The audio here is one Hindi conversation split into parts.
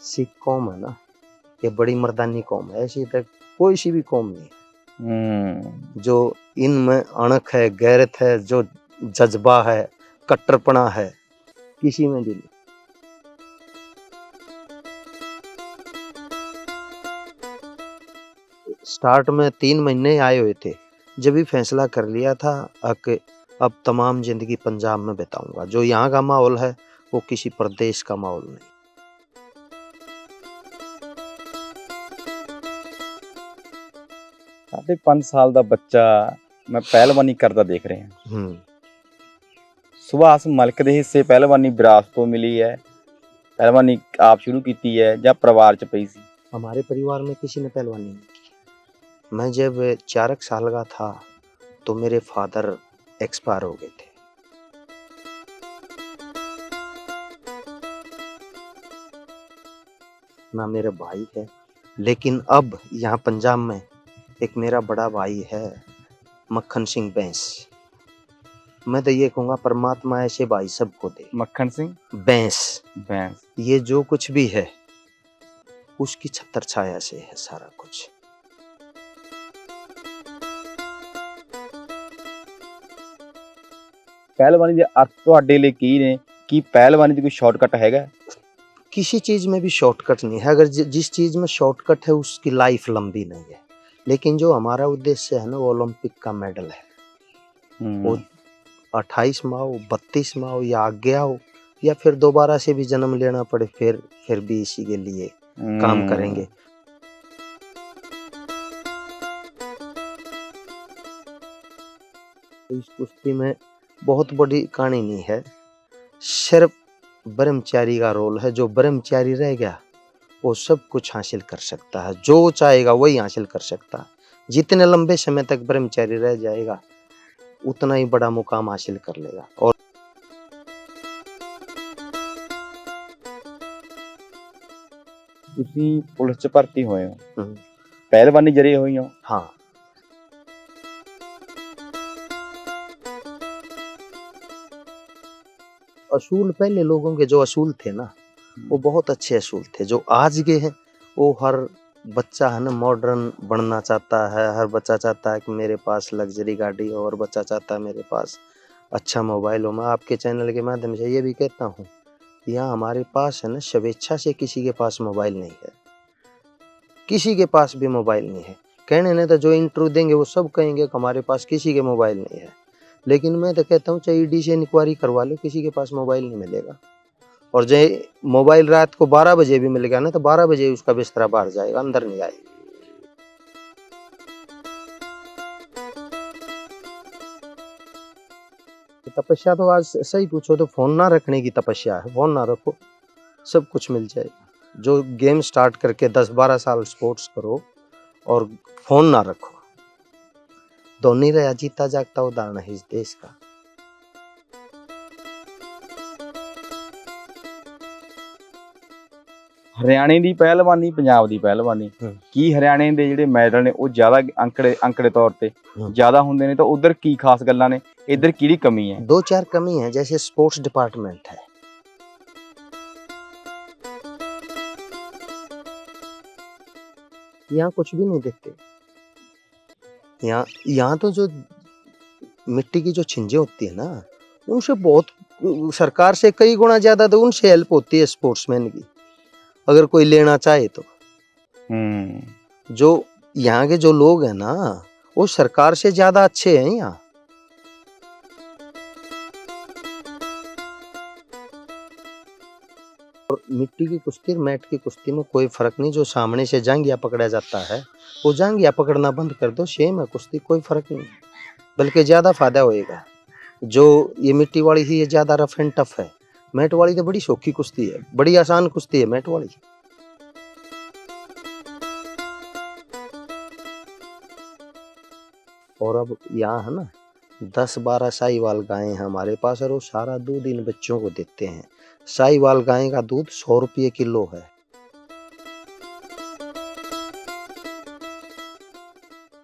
सिख कौम है ना, ये बड़ी मर्दानी कौम है, ऐसी तक कोई सी भी कौम नहीं है जो इनमें अणख है, गैरत है, जो जज्बा है, कट्टरपना है, किसी में भी नहीं। स्टार्ट में 3 महीने आए हुए थे, जब भी फैसला कर लिया था कि अब तमाम जिंदगी पंजाब में बिताऊंगा। जो यहाँ का माहौल है वो किसी प्रदेश का माहौल नहीं। साढ़े 5 साल का बच्चा मैं पहलवानी करता देख रहे हैं। सुभाष मलिक के हिस्से पहलवानी विरासत तो मिली है, पहलवानी आप शुरू की है या परिवार च पई सी? हमारे परिवार में किसी ने पहलवानी नहीं की। मैं जब 4 साल का था तो मेरे फादर एक्सपायर हो गए थे। ना मेरा भाई है, लेकिन अब यहाँ पंजाब में एक मेरा बड़ा भाई है, मक्खन सिंह बैंस। मैं तो ये कहूँगा परमात्मा ऐसे भाई सबको दे। मक्खन सिंह बैंस, ये जो कुछ भी है उसकी छत्र छाया से है सारा कुछ। पहलवानी के अर्थ तुहाडे लई की ने? कि पहलवानी दी कोई शॉर्टकट हैगा? किसी चीज में भी शॉर्टकट नहीं है। अगर जिस चीज में शॉर्टकट है उसकी लाइफ लंबी नहीं है। लेकिन जो हमारा उद्देश्य है ना, वो ओलंपिक का मेडल है। वो 28वां हो, 32वां हो या आगे हो, या फिर दोबारा से भी जन्म लेना पड़े, फिर भी इसी के लिए काम करेंगे। इस कुश्ती में बहुत बड़ी कहानी नहीं है, सिर्फ ब्रह्मचारी का रोल है। जो ब्रह्मचारी रह गया वो सब कुछ हासिल कर सकता है, जो चाहेगा वही हासिल कर सकता है। जितने लंबे समय तक ब्रह्मचारी रह जाएगा उतना ही बड़ा मुकाम हासिल कर लेगा। और तुसी पुलिस च भर्ती होए हो, पहलवानी जरिए हुई हो? हाँ, असूल पहले लोगों के जो असूल थे ना, वो बहुत अच्छे असूल थे। जो आज के हैं वो हर बच्चा है ना मॉडर्न बनना चाहता है। हर बच्चा चाहता है कि मेरे पास लग्जरी गाड़ी हो, और बच्चा चाहता है मेरे पास अच्छा मोबाइल हो। मैं आपके चैनल के माध्यम से ये भी कहता हूँ, यहाँ हमारे पास है ना स्वेच्छा से किसी के पास मोबाइल नहीं है, किसी के पास भी मोबाइल नहीं है। कहने ने तो जो इंटरव्यू देंगे वो सब कहेंगे कि हमारे पास किसी के मोबाइल नहीं है। लेकिन मैं तो कहता हूँ चाहे ईडी से इंक्वायरी करवा लो, किसी के पास मोबाइल नहीं मिलेगा। और जो मोबाइल रात को 12 बजे भी मिलेगा ना, तो 12 बजे उसका बिस्तरा बाहर जाएगा, अंदर नहीं आएगा। तपस्या तो आज सही पूछो तो फोन ना रखने की तपस्या है। फोन ना रखो, सब कुछ मिल जाएगा। जो गेम स्टार्ट करके 10-12 साल स्पोर्ट्स करो और फोन ना रखो। धोनी रहा जीता जागता उदाहरण है इस देश का। हरियाणे दी पहलवानी, पंजाब दी पहलवानी, की हरियाणे दे जिहड़े मैडल ने वो ज्यादा अंकड़े तौर ते ज्यादा हुंदे ने, तो उधर की खास गल्लां ने? इधर किहड़ी कमी है? 2-4 कमी है। जैसे स्पोर्ट्स डिपार्टमेंट है, यहाँ कुछ भी नहीं देखते। यहाँ तो जो मिट्टी की जो छिंजे होती है ना, उनसे बहुत, सरकार से कई गुना ज्यादा तो उनसे हेल्प होती है स्पोर्ट्समैन की, अगर कोई लेना चाहे तो। जो यहाँ के जो लोग हैं ना, वो सरकार से ज्यादा अच्छे हैं यहाँ। और मिट्टी की कुश्ती और मैट की कुश्ती में कोई फर्क नहीं। जो सामने से जांघिया पकड़ा जाता है वो जांघिया पकड़ना बंद कर दो, सेम है कुश्ती, कोई फर्क नहीं, बल्कि ज्यादा फायदा होएगा। जो ये मिट्टी वाली थी ये ज्यादा रफ एंड टफ है, मैट वाली तो बड़ी सौखी कुश्ती है, बड़ी आसान कुश्ती है मैट वाली। और अब यहाँ है ना 10-12 साहीवाल गायें हैं हमारे पास, और वो सारा दूध इन बच्चों को देते हैं। साहीवाल गाय का दूध 100 रुपये किलो है।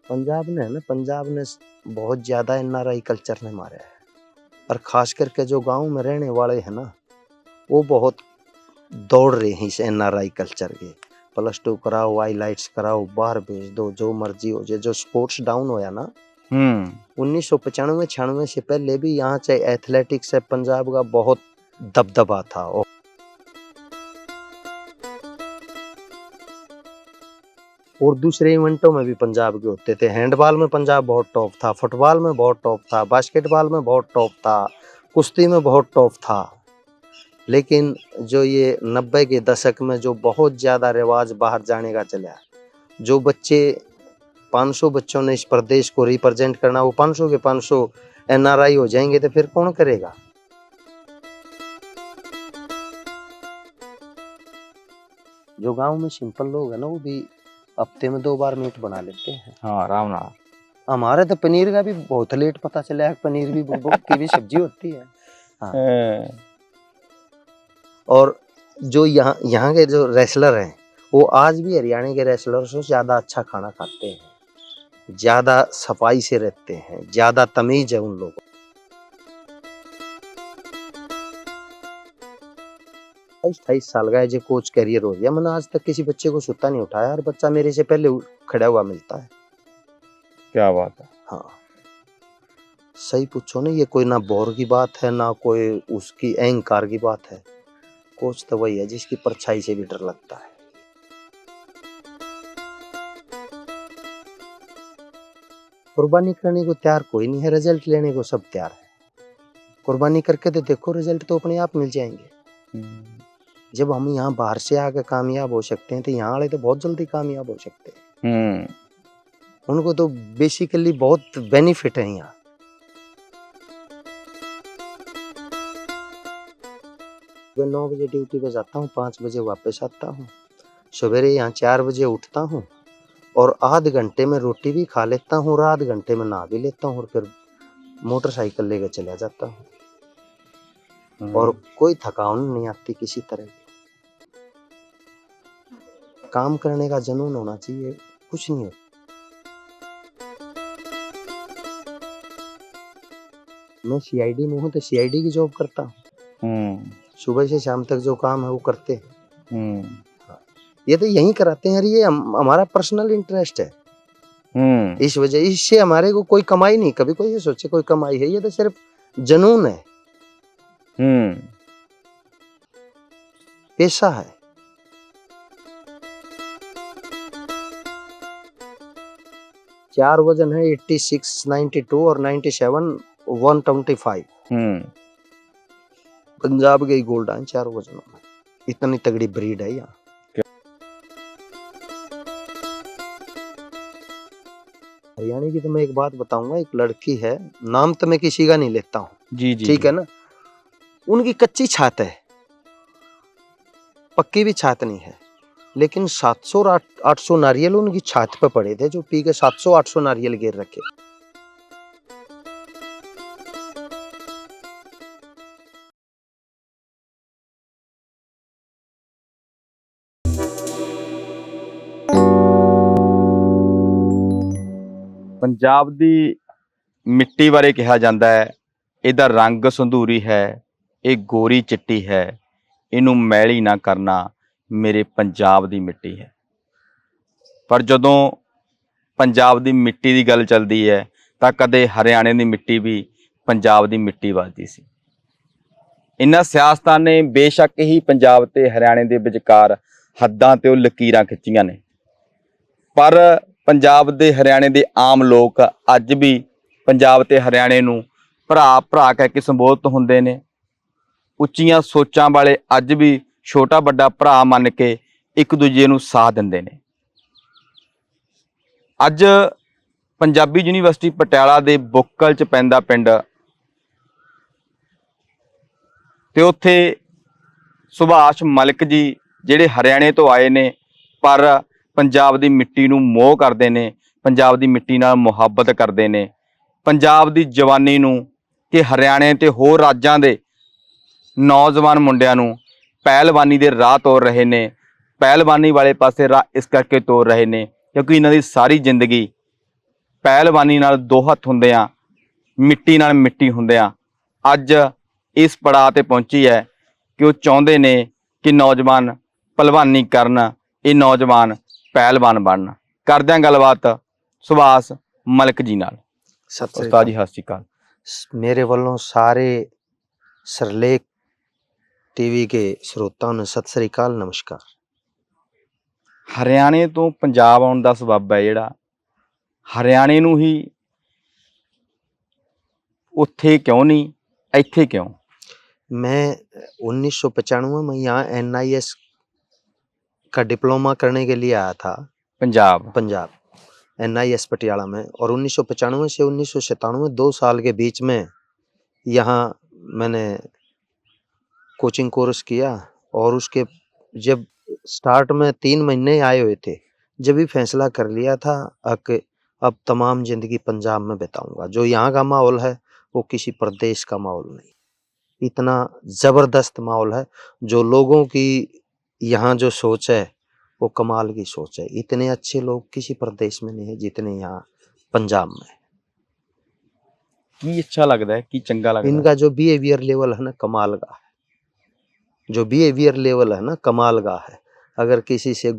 पंजाब ने है ना, पंजाब ने बहुत ज्यादा एनआरआई कल्चर ने मारा है। और खास करके जो गांव में रहने वाले हैं ना, वो बहुत दौड़ रहे हैं इस NRI कल्चर के। +2 कराओ, हाईलाइट्स कराओ, बाहर भेज दो, जो मर्जी हो जाए। जो स्पोर्ट्स डाउन होया ना 1995-96 से पहले भी यहाँ चाहे एथलेटिक्स है, पंजाब का बहुत दबदबा था। और दूसरे इवेंटों में भी पंजाब के होते थे। हैंडबॉल में पंजाब बहुत टॉप था, फुटबॉल में बहुत टॉप था, बास्केटबॉल में बहुत टॉप था, कुश्ती में बहुत टॉप था। लेकिन जो ये 90 के दशक में जो बहुत ज़्यादा रिवाज बाहर जाने का चला, जो बच्चे 500 बच्चों ने इस प्रदेश को रिप्रेजेंट करना, वो 500 के 500 NRI हो जाएंगे तो फिर कौन करेगा? जो गांव में सिंपल लोग है ना, वो भी हफ्ते में 2 बार मीट बना लेते हैं। हाँ, आराम नाल। हमारे तो पनीर का भी बहुत लेट पता चला है, पनीर भी की भी सब्जी होती है। हाँ। और जो यहाँ के जो रेसलर हैं, वो आज भी हरियाणा के रेसलर से ज़्यादा अच्छा खाना खाते हैं, ज़्यादा सफाई से रहते हैं, ज़्यादा तमीज है उन लोगों। 28 साल का है जो कोच करियर हो गया। मैंने आज तक किसी बच्चे को सुत्ता नहीं उठाया, हर बच्चा मेरे से पहले खड़ा हुआ मिलता है। क्या बात है। हाँ, सही पूछो ना, ये कोई ना बोर की बात है ना कोई उसकी अहंकार की बात है। कोच तो वही है जिसकी परछाई से भी डर लगता है। कुर्बानी करने को तैयार कोई नहीं है, रिजल्ट लेने को सब तैयार है। कुर्बानी करके तो देखो, रिजल्ट तो अपने आप मिल जाएंगे। जब हम यहाँ बाहर से आकर कामयाब हो सकते हैं तो यहाँ वाले तो बहुत जल्दी कामयाब हो सकते हैं। उनको तो बेसिकली बहुत बेनिफिट है यहाँ। मैं 9 बजे ड्यूटी पे जाता हूँ, 5 बजे वापस आता हूँ। सवेरे यहाँ 4 बजे उठता हूँ और आध घंटे में रोटी भी खा लेता हूँ और आध घंटे में नहा भी लेता हूँ और फिर मोटरसाइकिल लेकर चला जाता हूँ। और कोई थकान नहीं आती किसी तरह की। काम करने का जुनून होना चाहिए, कुछ नहीं होता। मैं CID में हूँ तो CID की जॉब करता हूँ। सुबह से शाम तक जो काम है वो करते हैं। हाँ। ये तो यही कराते हैं, ये हमारा पर्सनल इंटरेस्ट है। इस वजह इससे हमारे को कोई कमाई नहीं, कभी कोई ये सोचे कोई कमाई है, ये तो सिर्फ जुनून है, पेशा है। चार वजन है 86, 92 और 97, 125। पंजाब के ही गोल्ड है चारों वजनों में। इतनी तगड़ी ब्रीड है यहाँ। हरियाणा की तो मैं एक बात बताऊंगा, एक लड़की है, नाम तो मैं किसी का नहीं लेता हूँ, जी जी, ठीक है ना। उनकी कच्ची छात है, पक्की भी छात नहीं है, लेकिन 700 और 800 नारियल उनकी छात पे पड़े थे, जो पी के 700-800 नारियल गिर रखे। पंजाब ਦੀ ਮਿੱਟੀ ਬਾਰੇ ਕਿਹਾ ਜਾਂਦਾ ਹੈ, ਇਹਦਾ ਰੰਗ ਸੰਧੂਰੀ ਹੈ, ਇਹ ਗੋਰੀ ਚਿੱਟੀ ਹੈ, ਇਹਨੂੰ ਮੈਲੀ ਨਾ ਕਰਨਾ, ਮੇਰੇ ਪੰਜਾਬ ਦੀ ਮਿੱਟੀ ਹੈ। ਪਰ ਜਦੋਂ ਪੰਜਾਬ ਦੀ ਮਿੱਟੀ ਦੀ ਗੱਲ ਚੱਲਦੀ ਹੈ ਤਾਂ ਕਦੇ ਹਰਿਆਣੇ ਦੀ ਮਿੱਟੀ ਵੀ ਪੰਜਾਬ ਦੀ ਮਿੱਟੀ ਵੱਜਦੀ ਸੀ। ਇਹਨਾਂ ਸਿਆਸਤਾਂ ਨੇ ਬੇਸ਼ੱਕ ਹੀ ਪੰਜਾਬ ਤੇ ਹਰਿਆਣੇ ਦੇ ਵਿਚਕਾਰ ਹੱਦਾਂ ਤੇ ਉਹ ਲਕੀਰਾਂ ਖਿੱਚੀਆਂ ਨੇ, ਪਰ ਪੰਜਾਬ ਦੇ ਹਰਿਆਣੇ ਦੇ ਆਮ ਲੋਕ ਅੱਜ ਵੀ ਪੰਜਾਬ ਤੇ ਹਰਿਆਣੇ ਨੂੰ ਭਰਾ ਭਰਾ ਕਹਿ ਕੇ ਸੰਬੋਧਿਤ ਹੁੰਦੇ ਨੇ। ਉੱਚੀਆਂ ਸੋਚਾਂ ਵਾਲੇ ਅੱਜ ਵੀ ਛੋਟਾ ਵੱਡਾ ਭਰਾ ਮੰਨ ਕੇ ਇੱਕ ਦੂਜੇ ਨੂੰ ਸਾਥ ਦਿੰਦੇ ਨੇ। ਅੱਜ ਪੰਜਾਬੀ ਯੂਨੀਵਰਸਿਟੀ ਪਟਿਆਲਾ ਦੇ ਬੁੱਕਲ 'ਚ ਪੈਂਦਾ ਪਿੰਡ ਤੇ ਉੱਥੇ ਸੁਭਾਸ਼ ਮਲਿਕ ਜੀ ਜਿਹੜੇ ਹਰਿਆਣੇ ਤੋਂ ਆਏ ਨੇ ਪਰ ਪੰਜਾਬ ਦੀ ਮਿੱਟੀ ਨੂੰ ਮੋਹ ਕਰਦੇ ਨੇ, ਪੰਜਾਬ ਦੀ ਮਿੱਟੀ ਨਾਲ ਮੁਹੱਬਤ ਕਰਦੇ ਨੇ, ਪੰਜਾਬ ਦੀ ਜਵਾਨੀ ਨੂੰ ਕਿ ਹਰਿਆਣੇ ਤੇ ਹੋਰ ਰਾਜਾਂ ਦੇ ਨੌਜਵਾਨ ਮੁੰਡਿਆਂ ਨੂੰ ਪਹਿਲਵਾਨੀ ਦੇ ਰਾਹ ਤੋਰ ਰਹੇ ਨੇ। ਪਹਿਲਵਾਨੀ ਵਾਲੇ ਪਾਸੇ ਰਾਹ ਇਸ ਕਰਕੇ ਤੋਰ ਰਹੇ ਨੇ ਕਿਉਂਕਿ ਇਹਨਾਂ ਦੀ ਸਾਰੀ ਜ਼ਿੰਦਗੀ ਪਹਿਲਵਾਨੀ ਨਾਲ ਦੋ ਹੱਥ ਹੁੰਦਿਆਂ, ਮਿੱਟੀ ਨਾਲ ਮਿੱਟੀ ਹੁੰਦਿਆਂ ਅੱਜ ਇਸ ਪੜਾਅ ਤੇ ਪਹੁੰਚੀ ਹੈ ਕਿ ਉਹ ਚਾਹੁੰਦੇ ਨੇ कि नौजवान भलवानी करन, ये नौजवान पहलवान बनन। करदे हां गलबात सुभाष मलिक जी नाल। सत श्री उस्ताद जी अकाल। सत श्री अकाल। मेरे वालों सारे सरलेख टीवी के ਸਰੋਤਿਆਂ ਨੂੰ ਸਤਿ ਸ੍ਰੀ ਅਕਾਲ, ਨਮਸਕਾਰ। हरियाणे तो पंजाब आउण दा सबब है जिहड़ा हरियाणे नूं ही उत्थे क्यों नहीं, इत्थे क्यों? मैं 1995 में यहाँ NIS का डिप्लोमा करने के लिए आया था पंजाब NIS पटियाला में, और 1995 से 1997 2 साल के बीच में यहाँ मैंने कोचिंग कोर्स किया। और उसके जब स्टार्ट में 3 महीने आए हुए थे, जब भी फैसला कर लिया था कि अब तमाम जिंदगी पंजाब में बिताऊंगा। जो यहाँ का माहौल है वो किसी प्रदेश का माहौल नहीं, इतना जबरदस्त माहौल है। जो लोगों की यहाँ जो सोच है वो कमाल की सोच है। इतने अच्छे लोग किसी प्रदेश में नहीं है जितने यहाँ पंजाब में। की अच्छा लगता है, की चंगा लगता है? इनका जो बिहेवियर लेवल है ना, कमाल का है। जो बिहेवियर लेवल है ना, कमाल का है। अगर किसी से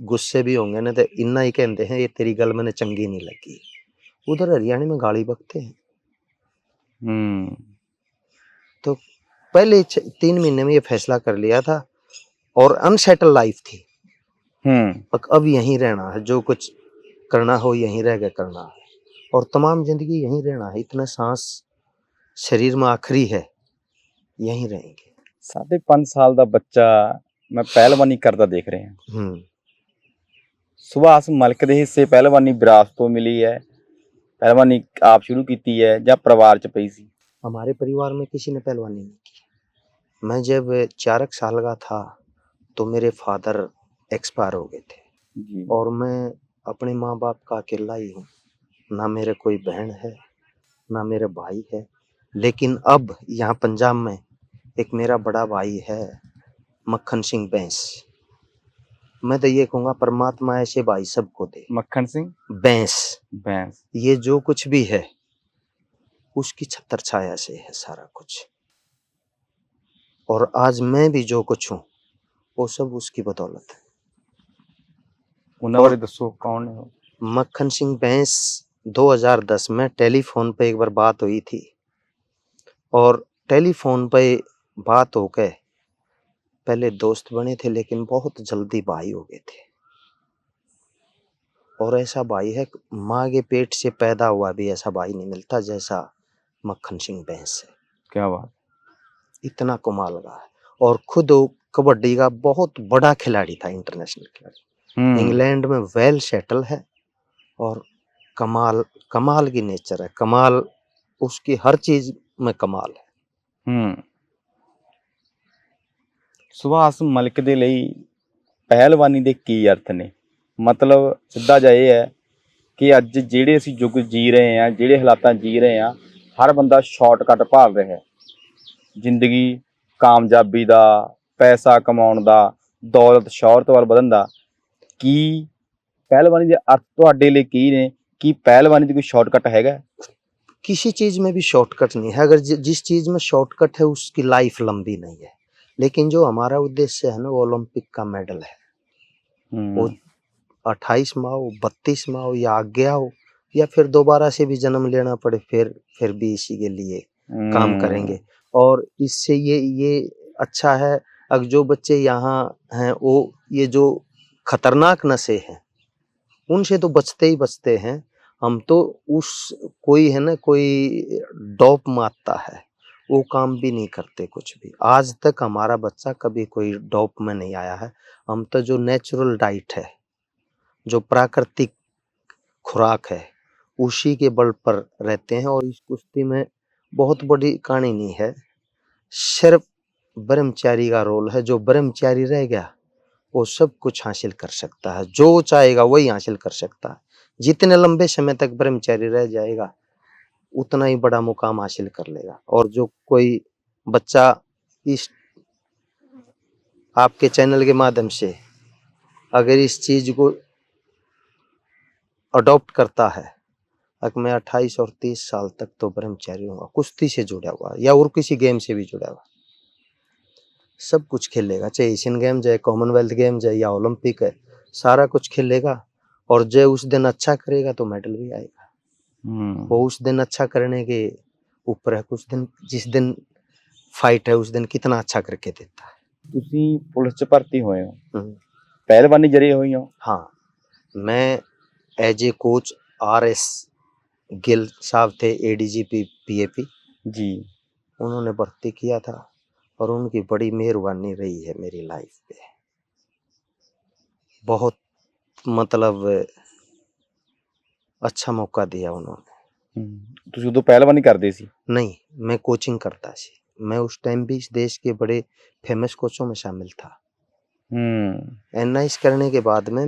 गुस्से भी होंगे ना तो इन्ना ही कहते हैं ये तेरी गल मैंने चंगी नहीं लगी। उधर हरियाणा में गाली बकते हैं। तो पहले 3 महीने में ये फैसला कर लिया था, और अनसेटल लाइफ थी। अब यहीं रहना है, जो कुछ करना हो यहीं रह के करना है, और तमाम जिंदगी यहीं रहना है। इतना सांस शरीर में आखिरी है, यहीं रहेंगे। 5.5 साल का बच्चा मैं पहलवानी करता देख रहे हैं। सुभाष मलिक दे हिस्से पहलवानी विरासत तो मिली है, पहलवानी आप शुरू की है या परिवार च पई सी? हमारे परिवार में किसी ने पहलवानी नहीं की। मैं जब 4 साल का था तो मेरे फादर एक्सपायर हो गए थे जी। और मैं अपने माँ बाप का अकेला ही हूँ। ना मेरे कोई बहन है, ना मेरे भाई है। लेकिन अब यहाँ पंजाब में एक मेरा बड़ा भाई है, मक्खन सिंह बैंस। मैं तो ये कहूँगा परमात्मा ऐसे भाई सबको दे। मक्खन सिंह बैंस, ये जो कुछ भी है उसकी छत्र छाया से है सारा कुछ। और आज मैं भी जो कुछ हूँ वो सब उसकी बदौलत है। उन्हें बारे दसो कौन है? मक्खन सिंह बैंस 2010 में टेलीफोन पे एक बार बात हुई थी, और टेलीफोन पे बात हो गए, पहले दोस्त बने थे लेकिन बहुत जल्दी भाई हो गए थे। और ऐसा भाई है, माँ के पेट से पैदा हुआ भी ऐसा भाई नहीं मिलता जैसा मक्खन सिंह बैंस है। क्या बात, इतना कमाल का है। और खुद वो कबड्डी का बहुत बड़ा खिलाड़ी था, इंटरनेशनल खिलाड़ी। इंग्लैंड में वेल सेटल है, और कमाल की नेचर है, कमाल उसकी हर चीज में कमाल है। सुभाष मलिक दे लई पहलवानी दे की अर्थ ने? मतलब सीधा जिहा ये है कि अज ਜਿਹੜੇ ਅਸੀਂ युग जी रहे हैं, ਜਿਹੜੇ हालात जी रहे हैं, हर बंदा शॉर्टकट भाल रहा है। जिंदगी कामयाबी दा, पैसा कमाउण दा, दौलत शौहरत वाल वधण दा। की पहलवानी दे अर्थ तुहाडे लई की ने? की पहलवानी दी कोई शॉर्टकट हैगा? किसी चीज में भी शॉर्टकट नहीं है। अगर जिस चीज में शॉर्टकट है उसकी लाइफ लंबी नहीं है। लेकिन जो हमारा उद्देश्य है ना, वो ओलंपिक का मेडल है। वो 28वां हो, 32वां हो, या आज्ञा हो, या फिर दोबारा से भी जन्म लेना पड़े, फिर भी इसी के लिए काम करेंगे। और इससे ये अच्छा है, अगर जो बच्चे यहाँ हैं वो ये जो खतरनाक नशे हैं उनसे तो बचते ही बचते हैं। हम तो उस कोई है ना, कोई डोप मारता है वो काम भी नहीं करते कुछ भी। आज तक हमारा बच्चा कभी कोई डोप में नहीं आया है। हम तो जो नेचुरल डाइट है, जो प्राकृतिक खुराक है, उसी के बल पर रहते हैं। और इस कुश्ती में बहुत बड़ी कहानी नहीं है, सिर्फ ब्रह्मचारी का रोल है। जो ब्रह्मचारी रह गया वो सब कुछ हासिल कर सकता है, जो चाहेगा वही हासिल कर सकता है। जितने लंबे समय तक ब्रह्मचारी रह जाएगा उतना ही बड़ा मुकाम हासिल कर लेगा। और जो कोई बच्चा इस आपके चैनल के माध्यम से अगर इस चीज को अडॉप्ट करता है, अगर मैं 28 और 30 साल तक तो ब्रह्मचारी हूँ, कुश्ती से जुड़ा हुआ या और किसी गेम से भी जुड़ा हुआ, सब कुछ खेलेगा, चाहे एशियन गेम है, कॉमनवेल्थ गेम है या ओलंपिक है, सारा कुछ खेलेगा। और जो उस दिन अच्छा करेगा तो मेडल भी आएगा। वो उस दिन अच्छा करने के ऊपर है, कुछ दिन जिस दिन फाइट है उस दिन कितना अच्छा करके देता है। ਤੁਸੀਂ ਪੁਲਿਸ ਚ ਭਰਤੀ ਹੋਏ ਹੋ, ਪਹਿਲਵਾਨੀ ਜਰੀ ਹੋਈ ਹੋ? हाँ, मैं as a coach RS Gill साहब थे, ADGP PAP जी। उन्होंने भर्ती किया था और उनकी बड़ी मेहरबानी रही है मेरी लाइफ पे। बहुत मतलब अच्छा मौका दिया उन्होंने। ਤੁਸੀਂ ਉਦੋਂ ਪਹਿਲਵਾਨੀ ਕਰਦੇ ਸੀ? नहीं, मैं कोचिंग करता सी। मैं उस टाइम भी इस देश के बड़े फेमस कोचों में शामिल था। NIS करने के बाद में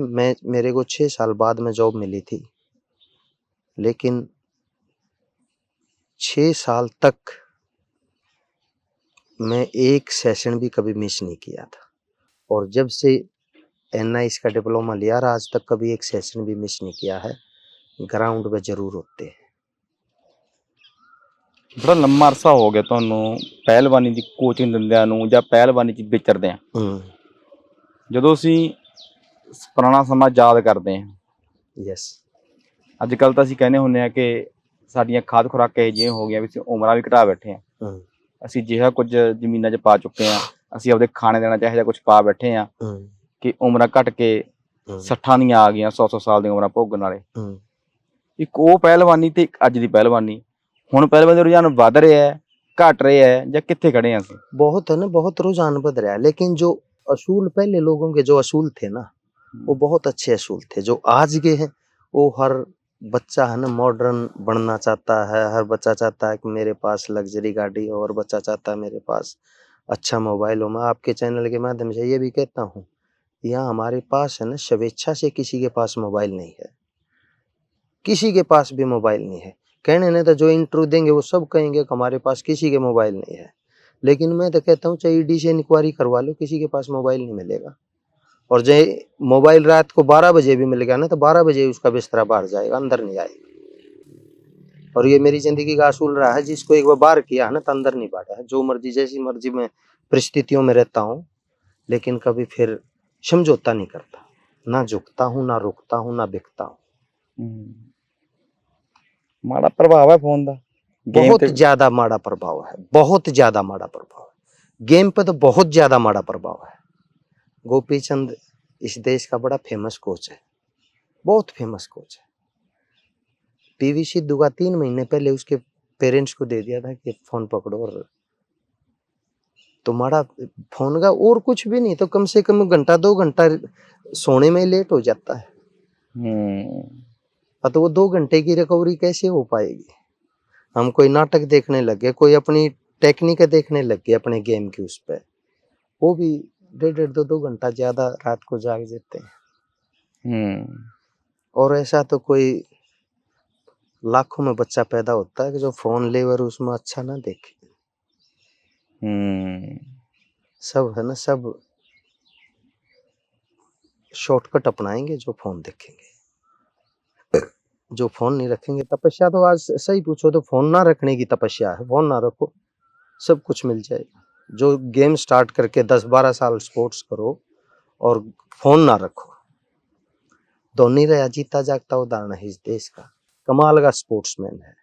मेरे को 6 साल बाद में जॉब मिली थी, लेकिन 6 साल तक मैं एक सेशन भी कभी मिस नहीं किया था। और जब से NIS का डिप्लोमा लिया और आज तक कभी एक सेशन भी मिस नहीं किया है। ग्राउंड पे जरूर होते हैं। बड़ा लंबा अरसा हो गया ਤੁਹਾਨੂੰ ਪਹਿਲਵਾਨੀ ਦੀ ਕੋਚਿੰਗ ਦਿੰਦਿਆਂ ਨੂੰ ਜਾਂ ਪਹਿਲਵਾਨੀ 'ਚ ਵਿਚਰਦਿਆਂ? ਜਦੋਂ ਅਸੀਂ ਪੁਰਾਣਾ ਸਮਾਂ ਯਾਦ ਕਰਦੇ ਹਾਂ, ਯੈਸ, ਅੱਜ ਕੱਲ੍ਹ ਤਾਂ ਅਸੀਂ ਕਹਿੰਦੇ ਹੁੰਦੇ ਆ ਕਿ ਸਾਡੀਆਂ ਖਾਦ ਖੁਰਾਕਾਂ ਇਹ ਜਿਹੀਆਂ ਹੋ ਗਈਆਂ ਵੀ ਅਸੀਂ ਉਮਰਾਂ ਵੀ ਘਟਾ ਬੈਠੇ ਹਾਂ। ਅਸੀਂ ਜਿਹੜਾ ਕੁਝ ਜ਼ਮੀਨਾਂ 'ਚ ਪਾ ਚੁੱਕੇ ਹਾਂ, ਅਸੀਂ ਆਪਦੇ ਖਾਣੇ ਦੇਣਾ ਚਾਹੇ ਜਾਂ ਕੁਝ ਪਾ ਬੈਠੇ ਹਾਂ ਕਿ ਉਮਰਾਂ ਘਟ ਕੇ 60 ਦੀਆਂ ਆ ਗਈਆਂ, 100 ਸਾਲ ਦੀਆਂ ਉਮਰਾਂ ਭੋਗਣ ਵਾਲੇ। ਇੱਕ ਉਹ ਪਹਿਲਵਾਨੀ ਤੇ ਇੱਕ ਅੱਜ ਦੀ ਪਹਿਲਵਾਨੀ, ਹੁਣ ਪਹਿलवानी ਦਾ रुझान बढ़ रहा है, घट रहा है, या कित्थे खड़े हैं ਅਸੀਂ? बहुत है ना, बहुत रुझान बढ़ रहा है, लेकिन जो असूल पहले लोगों के जो असूल थे ना, वो बहुत अच्छे असूल थे। जो आज के हैं वो हर बच्चा है ना मॉडर्न बनना चाहता है, हर बच्चा चाहता है कि मेरे पास लग्जरी गाड़ी हो, और बच्चा चाहता है मेरे पास अच्छा मोबाइल हो। मैं आपके चैनल के माध्यम से ये भी कहता हूँ, यहाँ हमारे पास है ना स्वेच्छा से किसी के पास मोबाइल नहीं है, किसी के पास भी मोबाइल नहीं है। कहने ने तो जो इंटरव्यू देंगे वो सब कहेंगे कि हमारे पास किसी के मोबाइल नहीं है, लेकिन मैं तो कहता हूँ चाहे ED से इंक्वायरी करवा लो, किसी के पास मोबाइल नहीं मिलेगा। और जो मोबाइल रात को 12 बजे भी मिलेगा ना तो 12 बजे उसका बिस्तरा बाहर जाएगा, अंदर नहीं आएगा। और ये मेरी जिंदगी का असूल रहा है, जिसको एक बार बाहर किया है ना तो अंदर नहीं बांटा है। जो मर्जी जैसी मर्जी में परिस्थितियों में रहता हूँ, लेकिन कभी फिर समझौता नहीं करता, ना झुकता हूँ, ना रुकता हूँ, ना बिकता हूँ। माड़ा प्रभाव है फोन का, बहुत ज्यादा माड़ा प्रभाव है, बहुत ज्यादा माड़ा प्रभाव है। गेम पे तो बहुत ज्यादा माड़ा प्रभाव है। गोपी चंद इस देश का बड़ा फेमस कोच है, बहुत फेमस कोच है। PV सिद्धू का 3 महीने पहले उसके पेरेंट्स को दे दिया था कि फोन पकड़ो, और तो माड़ा फोन का और कुछ भी नहीं तो कम से कम घंटा 2 घंटा सोने में लेट हो जाता है। तो वो 2 घंटे की रिकवरी कैसे हो पाएगी? हम कोई नाटक देखने लगे, कोई अपनी टेक्निक देखने लग गए अपने गेम की, उस पर वो भी 1.5 2 घंटा ज्यादा रात को जाग जाते हैं। और ऐसा तो कोई लाखों में बच्चा पैदा होता है कि जो फोन ले और उसमें अच्छा ना देखे। सब है ना, सब शॉर्टकट अपनाएंगे जो फोन देखेंगे। जो फोन नहीं रखेंगे, तपस्या तो आज सही पूछो तो फोन ना रखने की तपस्या है। फोन ना रखो, सब कुछ मिल जाएगा। जो गेम स्टार्ट करके 10-12 साल स्पोर्ट्स करो और फोन ना रखो। धोनी रहा जीता जागता उदाहरण है इस देश का, कमाल का स्पोर्ट्समैन है।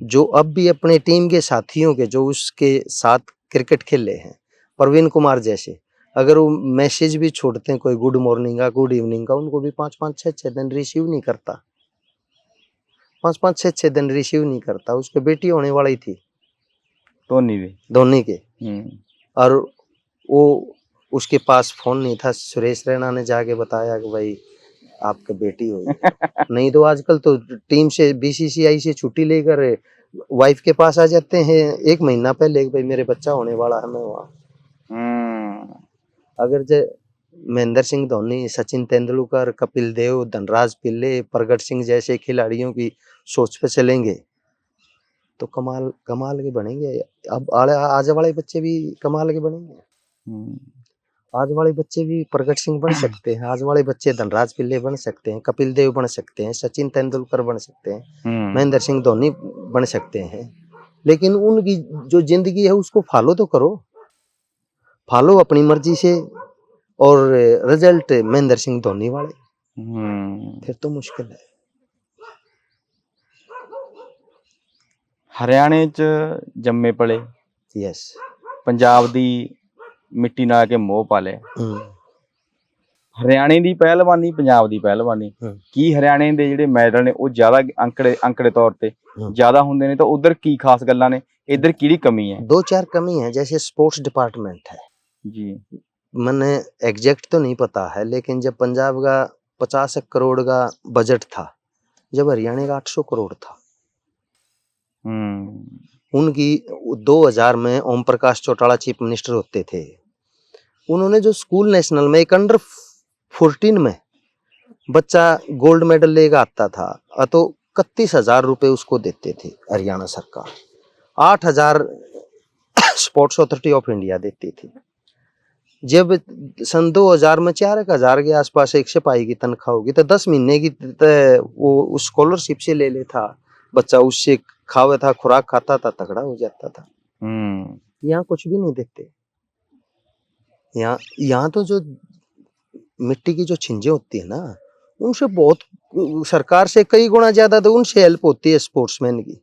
जो अब भी अपने टीम के साथियों के जो उसके साथ क्रिकेट खेले हैं, प्रवीण कुमार जैसे, अगर वो मैसेज भी छोड़ते हैं कोई गुड मॉर्निंग का, गुड इवनिंग का, उनको भी 5-5 6-6 दिन रिसीव नहीं करता, 5-5 6-6 दिन रिसीव नहीं करता। उसके बेटी होने वाली थी धोनी के, और वो उसके पास फोन नहीं था। सुरेश रैना ने जाके बताया कि भाई आपकी बेटी हुई। नहीं तो आजकल तो टीम से BCCI से छुट्टी लेकर वाइफ के पास आ जाते हैं 1 महीना पहले, भाई मेरे बच्चा होने वाला है, मैं वहाँ। अगर जो महेंद्र सिंह धोनी, सचिन तेंदुलकर, कपिल देव, धनराज पिल्ले, प्रगट सिंह जैसे खिलाड़ियों की सोच पे चलेंगे तो कमाल के बनेंगे। अब आज वाले बच्चे भी कमाल के बनेंगे। आज वाले बच्चे भी प्रगट सिंह बन सकते हैं, आज वाले बच्चे धनराज पिल्ले बन सकते हैं, कपिल देव बन सकते हैं, सचिन तेंदुलकर बन सकते हैं, महेंद्र सिंह धोनी बन सकते हैं। लेकिन उनकी जो जिंदगी है उसको फॉलो तो करो। फॉलो अपनी मर्जी से, और रिजल्ट महेंद्र सिंह धोनी वाले, फिर तो मुश्किल है। हरियाणे च जम्मे पले, यस, पंजाब दी मिट्टी ना के मोह पाले। हरियाणे ਦੀ ਪਹਿਲਵਾਨੀ ਪੰਜਾਬ ਦੀ ਪਹਿਲਵਾਨੀ, ਕੀ ਹਰਿਆਣੇ ਦੇ ਜਿਹੜੇ ਮੈਡਲ ਨੇ ਉਹ ਜ਼ਿਆਦਾ ਅੰਕੜੇ तौर ਤੇ ਜ਼ਿਆਦਾ ਹੁੰਦੇ ਨੇ, ਤਾਂ ਉਧਰ ਕੀ ਖਾਸ ਗੱਲਾਂ ਨੇ, इधर की कमी है? 2-4 कमी है। जैसे स्पोर्ट्स डिपार्टमेंट है जी, मैंने एग्जैक्ट तो नहीं पता है, लेकिन जब पंजाब का 50 करोड़ का बजट था, जब हरियाणा का 800 करोड़ था। उनकी 2000 में ओम प्रकाश चौटाला चीफ मिनिस्टर होते थे, उन्होंने जो स्कूल नेशनल में एक अंडर 14 में बच्चा गोल्ड मेडल लेकर आता था, तो 31,000 रुपए उसको देते थे हरियाणा सरकार, 8,000 स्पोर्ट्स अथॉरिटी ऑफ इंडिया देती थी। जब सन 2000 में 4,000 के आसपास एक सिपाही की तनख्वाह होगी, तो 10 महीने की वो उस स्कॉलरशिप से ले लेता बच्चा, उससे खावे था, खुराक खाता था, तगड़ा हो जाता था। यहाँ कुछ भी नहीं देते। यहाँ तो जो मिट्टी की जो छिंजे होती है ना, उनसे बहुत, सरकार से कई गुना ज्यादा तो उनसे हेल्प होती है स्पोर्ट्समैन की,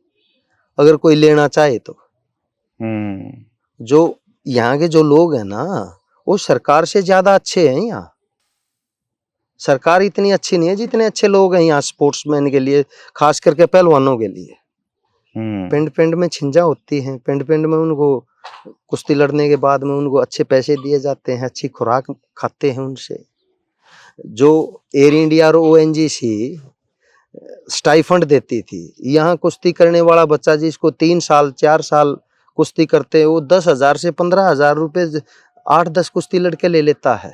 अगर कोई लेना चाहे तो। जो यहाँ के जो लोग हैं ना, वो सरकार से ज्यादा अच्छे हैं। यहाँ सरकार इतनी अच्छी नहीं है जितने अच्छे लोग हैं यहाँ स्पोर्ट्समैन के लिए, खास करके पहलवानों के लिए। पिंड पिंड में छिंजा होती हैं, पिंड पिंड में उनको कुश्ती लड़ने के बाद में उनको अच्छे पैसे दिए जाते हैं, अच्छी खुराक खाते हैं उनसे। जो एयर इंडिया और ONGC स्टाइफंड देती थी, यहाँ कुश्ती करने वाला बच्चा जिसको 3 साल 4 साल कुश्ती करते हैं, वो 10,000 से 15,000 रुपए 8-10 कुश्ती लड़के ले लेता है।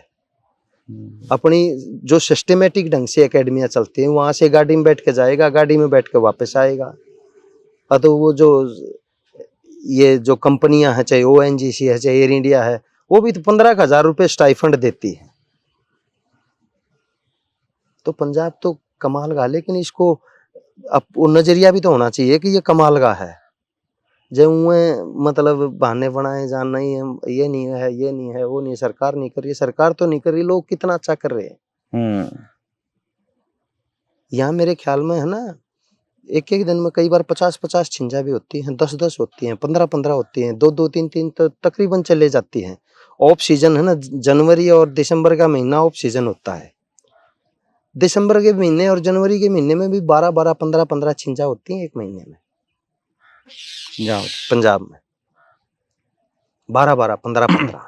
अपनी जो सिस्टमेटिक ढंग से एकेडमियां चलती हैं, वहां से गाड़ी में बैठ के जाएगा, गाड़ी में बैठ के वापस आएगा। तो वो जो ये जो कंपनियां हैं, चाहे ONGC है चाहे एयर इंडिया है, वो भी तो 15,000 रुपए स्टाइफंड देती है। तो पंजाब तो कमाल का, लेकिन इसको अब वो नजरिया भी तो होना चाहिए कि ये कमाल का है। जब मतलब बहाने बनाए जान, नहीं है, ये नहीं है, ये नहीं है, वो नहीं, सरकार नहीं कर रही, सरकार तो नहीं कर रही, लोग कितना अच्छा कर रहे हैं। यहाँ मेरे ख्याल में है ना, एक एक दिन में कई बार 50-50 छिंजा भी होती हैं, 10-10 होती हैं, 15-15 होती हैं, 2-2 3-3 तो तकरीबन चले जाती हैं। ऑफ सीजन है ना, जनवरी और दिसंबर का महीना ऑफ सीजन होता है। दिसंबर के महीने और जनवरी के महीने में भी 12-12 15-15 छिंजा होती हैं एक महीने में पंजाब में, 12-12 15-15।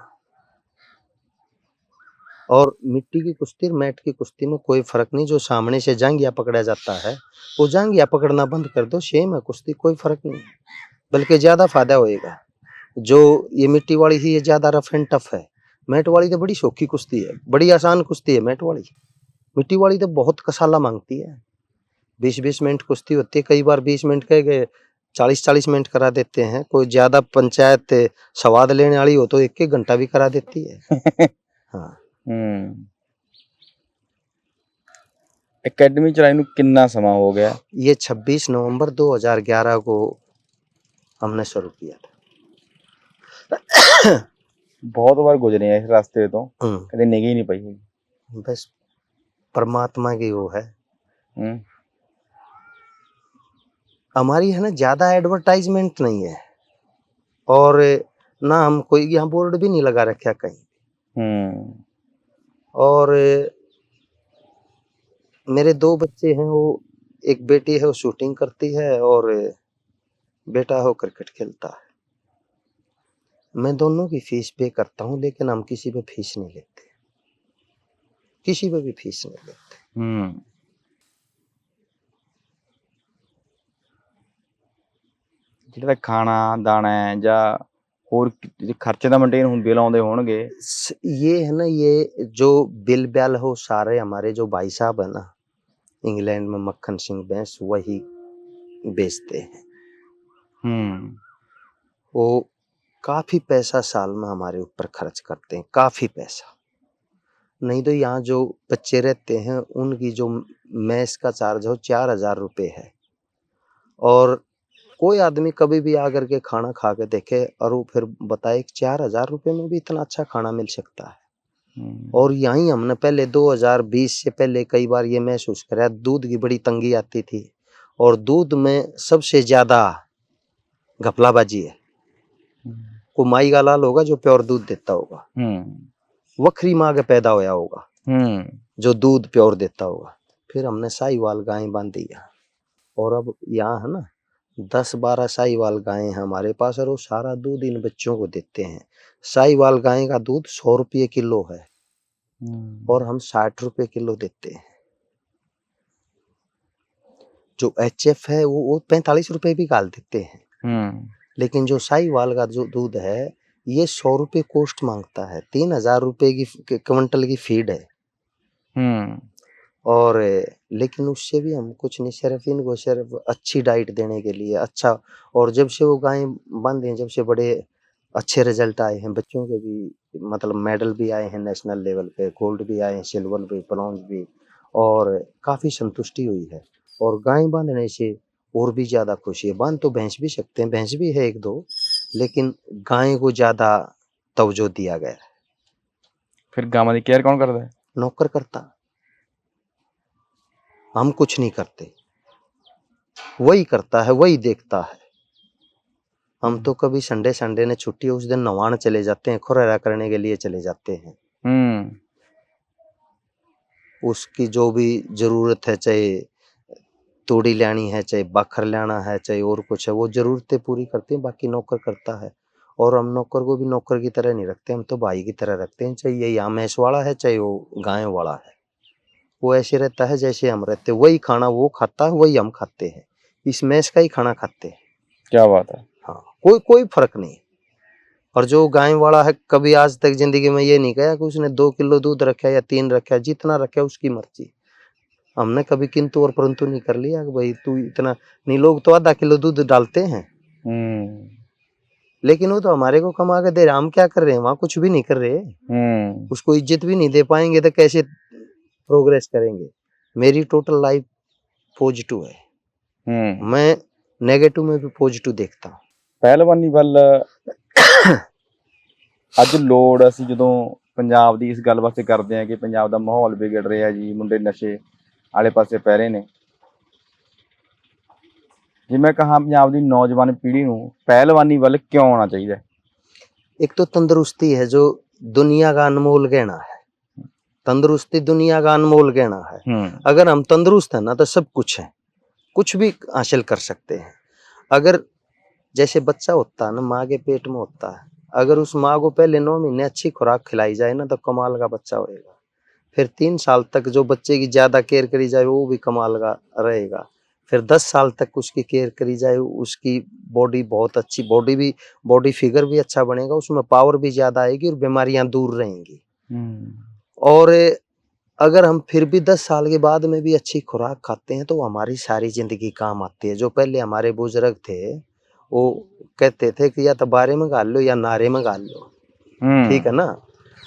और मिट्टी की कुश्ती, मैट की कुश्ती में कोई फर्क नहीं। जो सामने से जांघिया पकड़ा जाता है, वो जांघिया पकड़ना बंद कर दो, सेम है कुश्ती, कोई फर्क नहीं, बल्कि ज्यादा फायदा होएगा। जो ये मिट्टी वाली थी, ये ज्यादा रफ एंड टफ है। मैट वाली तो बड़ी शौकी कुश्ती है, बड़ी आसान कुश्ती है मैट वाली। मिट्टी वाली तो बहुत कसाला मांगती है। 20-20 मिनट कुश्ती होती है, कई बार 20 मिनट कह गए 40-40 मिनट करा देते हैं। कोई ज्यादा पंचायत स्वाद लेने वाली हो तो 1-1 घंटा भी करा देती है। हाँ। एकेडमी चलाई ਨੂੰ कितना समा हो गया? ये 26 नवंबर 2011 को हमने शुरू किया था। बहुत बार गुजरे हैं इस रास्ते तो, कभी निगी नहीं पाई। बस परमात्मा की वो है। हमारी है ना, ज्यादा एडवर्टाइजमेंट नहीं है, और ना हम कोई यहाँ बोर्ड भी नहीं लगा रखा कहीं। और मेरे 2 बच्चे हैं, वो एक बेटी है वो शूटिंग करती है, और बेटा है वो क्रिकेट खेलता है। मैं दोनों की फीस पे करता हूँ, लेकिन हम किसी पे फीस नहीं लेते, किसी पे भी फीस नहीं लेते। ਜਿਹੜਾ ਖਾਣਾ ਦਾਣਾ ਹੈ ਜਾਂ ਹੋਰ ਖਰਚੇ ਦਾ ਮੇਨਟੇਨ ਹੁੰਦੇ ਲਾਉਂਦੇ ਹੋਣਗੇ। ये है ना, ये जो बिल बैल हो सारे हमारे जो भाई साहब है ना, इंग्लैंड में मक्खन सिंह बैंस, वही बेचते हैं। वो काफी पैसा साल में हमारे ऊपर खर्च करते हैं, काफी पैसा। नहीं तो यहाँ जो बच्चे रहते हैं उनकी जो मैस का चार्ज हो 4,000 रुपये है, और कोई आदमी कभी भी आकर के खाना खा के देखे और वो फिर बताए कि 4,000 रुपए में भी इतना अच्छा खाना मिल सकता है। और यहीं हमने पहले 2020 से पहले कई बार ये महसूस करा, दूध की बड़ी तंगी आती थी और दूध में सबसे ज्यादा घपलाबाजी है। को माई का लाल होगा जो प्योर दूध देता होगा, वखरी माँ के पैदा होया होगा जो दूध प्योर देता होगा। फिर हमने साहीवाल गाय बांधी यहाँ, और अब यहाँ है ना 10-12 साहीवाल गायें हैं हमारे पास, और वो सारा दूध इन बच्चों को देते हैं। साहीवाल गाय का दूध 100 रुपये किलो है और हम 60 रुपये किलो देते हैं। जो HF है वो 45 रुपये भी गाल देते हैं। लेकिन जो साहीवाल का जो दूध है ये 100 रुपये कॉस्ट मांगता है, 3,000 रुपये की क्विंटल की फीड है। और लेकिन उससे भी हम कुछ नहीं, सिर्फ इनको सिर्फ अच्छी डाइट देने के लिए अच्छा। और जब से वो गाय बंद हैं, जब से बड़े अच्छे रिजल्ट आए हैं, बच्चों के भी मतलब मेडल भी आए हैं नेशनल लेवल पे, गोल्ड भी आए हैं, सिल्वर भी, ब्रॉन्ज भी, और काफ़ी संतुष्टि हुई है। और गाय बांधने से और भी ज़्यादा खुशी है। बांध तो भैंस भी सकते हैं, भैंस भी है 1-2, लेकिन गाय को ज़्यादा तवज्जो दिया गया है। फिर गांव की केयर कौन करता है? नौकर करता, हम कुछ नहीं करते, वही करता है, वही देखता है। हम तो कभी संडे ने छुट्टी उस दिन नवान चले जाते हैं, खुरारा करने के लिए चले जाते हैं। उसकी जो भी जरूरत है, चाहे तोड़ी लानी है, चाहे बखर लाना है, चाहे और कुछ है, वो जरूरतें पूरी करते हैं, बाकी नौकर करता है। और हम नौकर को भी नौकर की तरह नहीं रखते, हम तो भाई की तरह रखते हैं। चाहे ये यहाँ भैंस वाला है, चाहे वो गाय वाला है, वो ऐसे रहता है जैसे हम रहते। वही खाना वो खाता है, वही हम खाते हैं, इस मैस का ही खाना खाते हैं। क्या बात है। हाँ, कोई फर्क नहीं। और जो गाय वाला है, कभी आज तक जिंदगी में ये नहीं कहा कि उसने 2 किलो दूध रखा या 3 रखा, जितना रखा उसकी मर्जी। हमने कभी किंतु और परंतु नहीं कर लिया कि भाई तू इतना नहीं। लोग तो आधा किलो दूध डालते हैं, लेकिन वो तो हमारे को कमा के दे रहे, हम क्या कर रहे हैं वहां? कुछ भी नहीं कर रहे। उसको इज्जत भी नहीं दे पाएंगे तो कैसे प्रोग्रेस करेंगे? मेरी टोटल लाइफ पॉजिटिव है। मैं नेगेटिव में भी पॉजिटिव देखता हूँ। ਪਹਿਲਵਾਨੀ ਵੱਲ ਅੱਜ ਲੋੜ ਅਸੀਂ ਜਦੋਂ ਪੰਜਾਬ ਦੀ ਇਸ ਗੱਲ ਵਾਸਤੇ ਕਰਦੇ ਆ ਕਿ ਪੰਜਾਬ ਦਾ ਮਾਹੌਲ ਵਿਗੜ ਰਿਹਾ ਜੀ, ਮੁੰਡੇ ਨਸ਼ੇ ਵਾਲੇ ਪਾਸੇ ਪੈ ਰਹੇ ਨੇ, ਜੇ ਮੈਂ ਕਹਾਂ ਪੰਜਾਬ ਦੀ ਨੌਜਵਾਨ ਪੀੜ੍ਹੀ ਨੂੰ ਪਹਿਲਵਾਨੀ ਵੱਲ ਕਿਉਂ ਆਉਣਾ ਚਾਹੀਦਾ? एक तो तंदुरुस्ती है जो दुनिया का अनमोल गहना है। तंदुरुस्ती दुनिया का अनमोल गहना है। अगर हम तंदुरुस्त है ना तो सब कुछ है, कुछ भी हासिल कर सकते हैं। अगर जैसे बच्चा होता है ना, माँ के पेट में होता है, अगर उस माँ को पहले 9 महीने अच्छी खुराक खिलाई जाए ना तो कमाल का बच्चा होएगा। फिर 3 साल तक जो बच्चे की ज्यादा केयर करी जाए वो भी कमाल का रहेगा। फिर 10 साल तक उसकी केयर करी जाए, उसकी बॉडी बहुत अच्छी, बॉडी फिगर भी अच्छा बनेगा, उसमें पावर भी ज्यादा आएगी और बीमारियां दूर रहेंगी। और अगर हम फिर भी 10 साल के बाद में भी अच्छी खुराक खाते हैं तो हमारी सारी जिंदगी काम आती है। जो पहले हमारे बुजुर्ग थे वो कहते थे कि या तो बारे में गाल लो या नारे में गाल लो, ठीक है ना।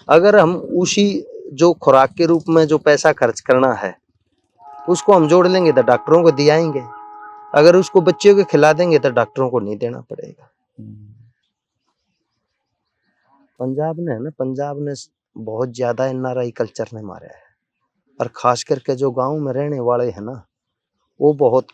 अगर हम उसी जो खुराक के रूप में जो पैसा खर्च करना है उसको हम जोड़ लेंगे तो डॉक्टरों को दियाएंगे, अगर उसको बच्चों को खिला देंगे तो डॉक्टरों को नहीं देना पड़ेगा। पंजाब ने ना, पंजाब ने बहुत ज्यादा NRI कल्चर ने मारा है, और खास करके जो गांव में रहने वाले हैं ना वो बहुत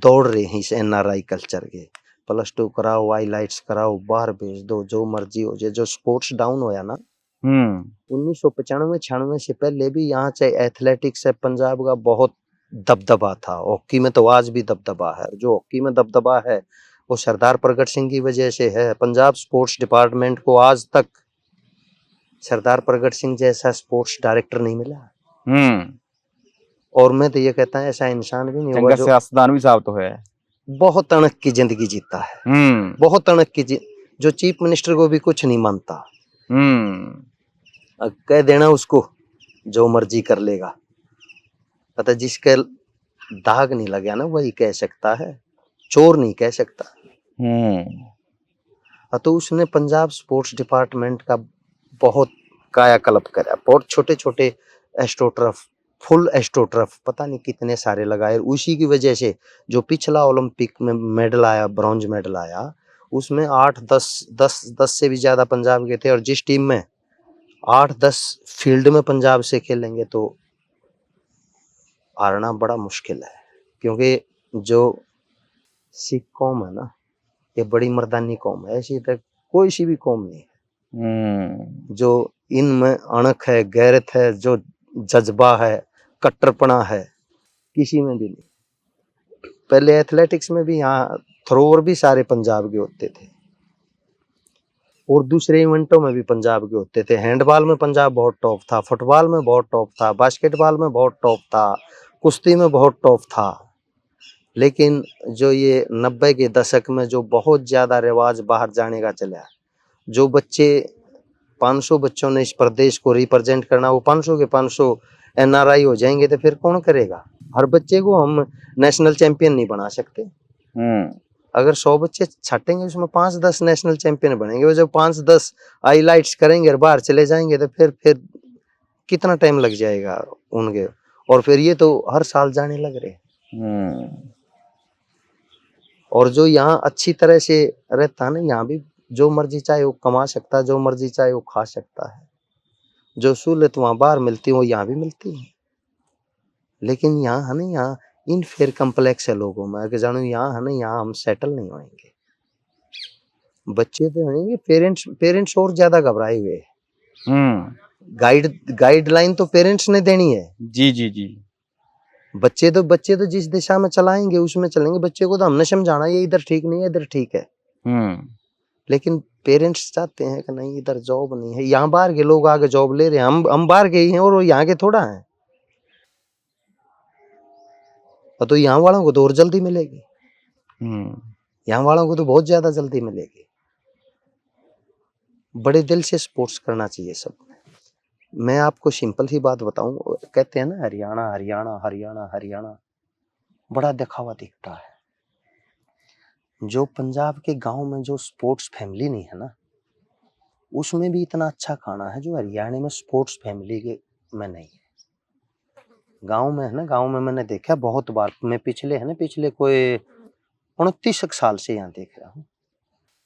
दौड़ रहे हैं इस NRI कल्चर के। +2 कराओ, हाईलाइट्स कराओ, बाहर भेज दो, जो मर्जी हो जाए। जो स्पोर्ट्स डाउन होया ना 1995-96 से पहले भी यहाँ चाहे एथलेटिक्स है, पंजाब का बहुत दबदबा था। हॉकी में तो आज भी दबदबा है। जो हॉकी में दबदबा है वो सरदार प्रगट सिंह की वजह से है। पंजाब स्पोर्ट्स डिपार्टमेंट को आज तक सरदार प्रगट सिंह जैसा स्पोर्ट्स डायरेक्टर नहीं मिला। और मैं तो ये कहता है ऐसा इंसान भी नहीं होगा जो सियासतदान भी साबित हुआ है। बहुत अणक की जिंदगी जीता है, बहुत अणक की जो चीफ मिनिस्टर को भी कुछ नहीं मानता। कह देना उसको जो मर्जी कर लेगा, पता जिसके दाग नहीं लगा ना वही कह सकता है, चोर नहीं कह सकता। तो उसने पंजाब स्पोर्ट्स डिपार्टमेंट का बहुत कायाकल्प करा। बहुत छोटे छोटे एस्ट्रोटर्फ फुल एस्ट्रोटर्फ पता नहीं कितने सारे लगाए। उसी की वजह से जो पिछला ओलंपिक में मेडल आया, ब्रॉन्ज मेडल आया, उसमें 8-10 से भी ज्यादा पंजाब के थे। और जिस टीम में 8-10 फील्ड में पंजाब से खेलेंगे तो हारना बड़ा मुश्किल है, क्योंकि जो सिख कौम है ना, ये बड़ी मर्दानी कौम है, ऐसी तक कोई सी भी कौम नहीं है। जो इनमें अणख है, गैरत है, जो जज्बा है, कट्टरपना है, किसी में भी नहीं। पहले एथलेटिक्स में भी यहाँ थ्रोअर भी सारे पंजाब के होते थे, और दूसरे इवेंटों में भी पंजाब के होते थे। हैंडबॉल में पंजाब बहुत टॉप था, फुटबॉल में बहुत टॉप था, बास्केटबॉल में बहुत टॉप था, कुश्ती में बहुत टॉप था। लेकिन जो ये 90 के दशक में जो बहुत ज्यादा रिवाज बाहर जाने का चला, जो बच्चे 500 बच्चों ने इस प्रदेश को रिप्रेजेंट करना, वो 500 के 500 एनआरआई हो जाएंगे, तो फिर कौन करेगा? हर बच्चे को हम नेशनल चैंपियन नहीं बना सकते। अगर 100 बच्चे छाटेंगे, उसमें 5-10 नेशनल चैंपियन बनेंगे। वो जब 5-10 हाईलाइट्स करेंगे और बाहर चले जाएंगे, तो फिर कितना टाइम लग जाएगा उनके। और फिर ये तो हर साल जाने लग रहे। और जो यहाँ अच्छी तरह से रहता है ना, यहाँ भी जो मर्जी चाहे वो कमा सकता है, जो मर्जी चाहे वो खा सकता है। जो सहूलत वहाँ बाहर मिलती है वो यहाँ भी मिलती है। लेकिन यहाँ है ना, यहाँ इनफेयर कम्प्लेक्स है लोगों में, अगर जानो यहाँ है ना, यहाँ हम सेटल नहीं होंगे। बच्चे तो होंगे, पेरेंट्स और ज्यादा घबराए हुए हैं। गाइडलाइन तो पेरेंट्स ने देनी है। जी जी जी। बच्चे तो जिस दिशा में चलाएंगे उसमें चलेंगे। बच्चे को तो हमने समझाना ये इधर ठीक नहीं है, इधर ठीक है। लेकिन पेरेंट्स चाहते हैं कि नहीं, इधर जॉब नहीं है। यहाँ बाहर के लोग आगे जॉब ले रहे हैं, हम बाहर के ही हैं, और वो यहाँ के थोड़ा हैं। तो यहाँ वालों को तो और जल्दी मिलेगी। यहाँ वालों को तो बहुत ज्यादा जल्दी मिलेगी। बड़े दिल से स्पोर्ट्स करना चाहिए सब। मैं आपको सिंपल सी बात बताऊं, कहते हैं ना हरियाणा हरियाणा हरियाणा हरियाणा, बड़ा दिखावा दिखता है। जो पंजाब के गांव में जो स्पोर्ट्स फैमिली नहीं है ना, उसमें भी इतना अच्छा खाना है जो हरियाणा में स्पोर्ट्स फैमिली के में नहीं है। गांव में है ना, गांव में मैंने देखा बहुत बार। मैं पिछले कोई 29 साल से यहाँ देख रहा हूँ।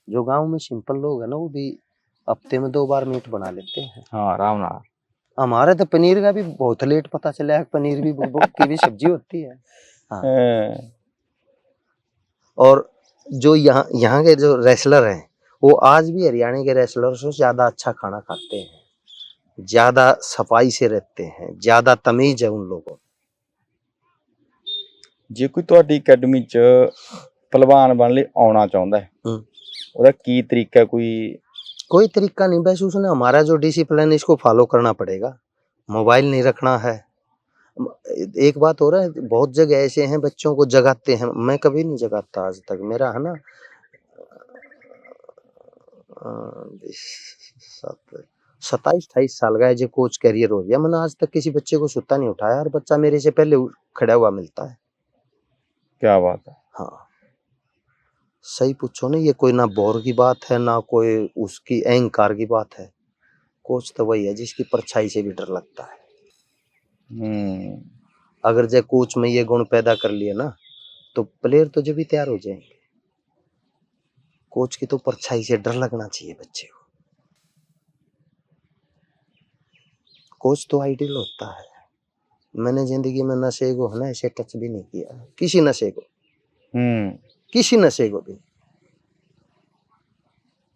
जो गांव में सिंपल लोग है ना, वो भी हफ्ते में 2 बार मीट बना लेते हैं। हाँ, आराम ना। हमारे तो पनीर का भी बहुत लेट पता चला है, पनीर भी की भी सब्जी होती है। हाँ। और जो यहाँ के जो रेसलर हैं, वो आज भी हरियाणा के रेसलर से ज्यादा अच्छा खाना खाते हैं, ज्यादा सफाई से रहते हैं, ज्यादा तमीज है उन लोगों। जे कोई ਤੁਹਾਡੀ ਅਕੈਡਮੀ ਚ ਪਹਿਲਵਾਨ ਬਣਨ ਲਈ ਆਉਣਾ ਚਾਹੁੰਦਾ ਹੈ, ਉਹਦਾ ਕੀ ਤਰੀਕਾ? कोई तरीका नहीं, बस उसने हमारा जो डिसिप्लिन इसको फॉलो करना पड़ेगा। मोबाइल नहीं रखना है। एक बात हो रहा है, बहुत जगह ऐसे हैं बच्चों को जगाते हैं, मैं कभी नहीं जगाता आज तक। मेरा है ना 27-28 साल का है जो कोच कैरियर हो गया, मैंने आज तक किसी बच्चे को सुता नहीं उठाया। हर बच्चा मेरे से पहले खड़ा हुआ मिलता है। क्या बात है। हाँ, सही पूछो ना, ये कोई ना बोर की बात है, ना कोई उसकी अहंकार की बात है। कोच तो वही है जिसकी परछाई से भी डर लगता है। अगर जब कोच में ये गुण पैदा कर लिए ना, तो प्लेयर तो जब भी तैयार हो जाएंगे। कोच की तो परछाई से डर लगना चाहिए बच्चे को। कोच तो आइडियल होता है। मैंने जिंदगी में नशे को है ना ऐसे टच भी नहीं किया, किसी नशे को। किसी नशे को भी।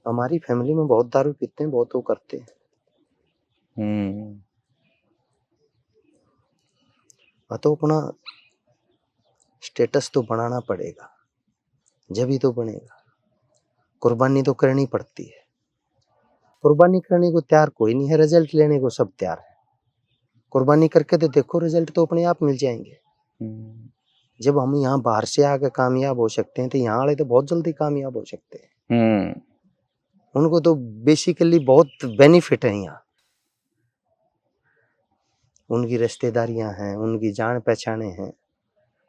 हमारी फैमिली में बहुत दारू पीते हैं, बहुत वो करते हैं। तो अपना स्टेटस तो बनाना पड़ेगा, जब ही तो बनेगा। कुर्बानी तो करनी पड़ती है। कुर्बानी करने को तैयार कोई नहीं है, रिजल्ट लेने को सब तैयार है। कुर्बानी करके तो देखो, रिजल्ट तो अपने आप मिल जाएंगे। जब हम यहाँ बाहर से आके कामयाब हो सकते हैं, तो यहाँ वाले तो बहुत जल्दी कामयाब हो सकते हैं। उनको तो बेसिकली बहुत बेनिफिट है यहाँ। उनकी रिश्तेदारियां हैं, उनकी जान पहचाने हैं।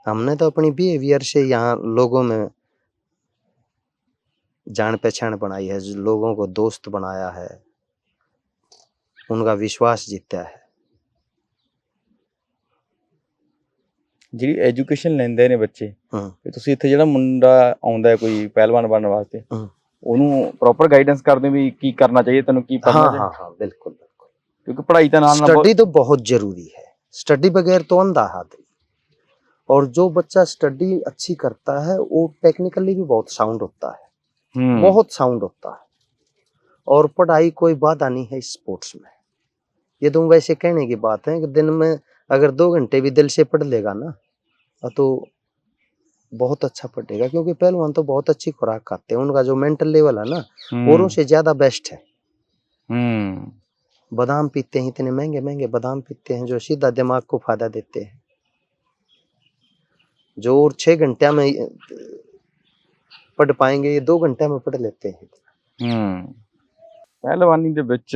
हमने तो अपनी बिहेवियर से यहाँ लोगों में जान पहचान बनाई है, लोगों को दोस्त बनाया है, उनका विश्वास जीता है। ਜਿਹੜੀ ਐਜੂਕੇਸ਼ਨ ਲੈਂਦੇ ਨੇ ਬੱਚੇ ਹਾਂ ਤੇ ਤੁਸੀਂ ਇੱਥੇ ਜਿਹੜਾ ਮੁੰਡਾ ਆਉਂਦਾ ਹੈ ਕੋਈ ਪਹਿਲਵਾਨ ਬਣਨ ਵਾਸਤੇ ਹਾਂ ਉਹਨੂੰ ਪ੍ਰੋਪਰ ਗਾਈਡੈਂਸ ਕਰਦੇ ਹੋ ਵੀ ਕੀ ਕਰਨਾ ਚਾਹੀਏ ਤੈਨੂੰ ਕੀ ਪੜ੍ਹਨਾ हाँ ਚਾਹੀਏ हाँ हाँ बिल्कुल बिल्कुल ਕਿਉਂਕਿ ਪੜ੍ਹਾਈ ਤਾਂ ਨਾਲ ਨਾਲ स्टडी तो बहुत जरूरी है स्टडी बगैर तो अंधा आदमी और जो बच्चा स्टडी अच्छी करता है वो टेक्निकली भी बहुत साउंड होता है बहुत साउंड होता है और पढ़ाई कोई बाधा नहीं है स्पोर्ट्स में ये तो वैसे कहने की बात है कि दिन में अगर 2 घंटे भी दिल से पढ़ लेगा ना तो बहुत अच्छा पढ़ेगा क्योंकि पहलवान तो बहुत अच्छी खुराक खाते हैं उनका जो मेंटल लेवल है ना औरों से ज्यादा बेस्ट है बादाम पीते हैं इतने महंगे महंगे बादाम पीते हैं जो सीधा दिमाग को फायदा देते हैं जो और 6 घंटे में पढ़ पाएंगे ये 2 घंटे में पढ़ लेते हैं ਪਹਿਲਵਾਨੀ ਦੇ ਵਿੱਚ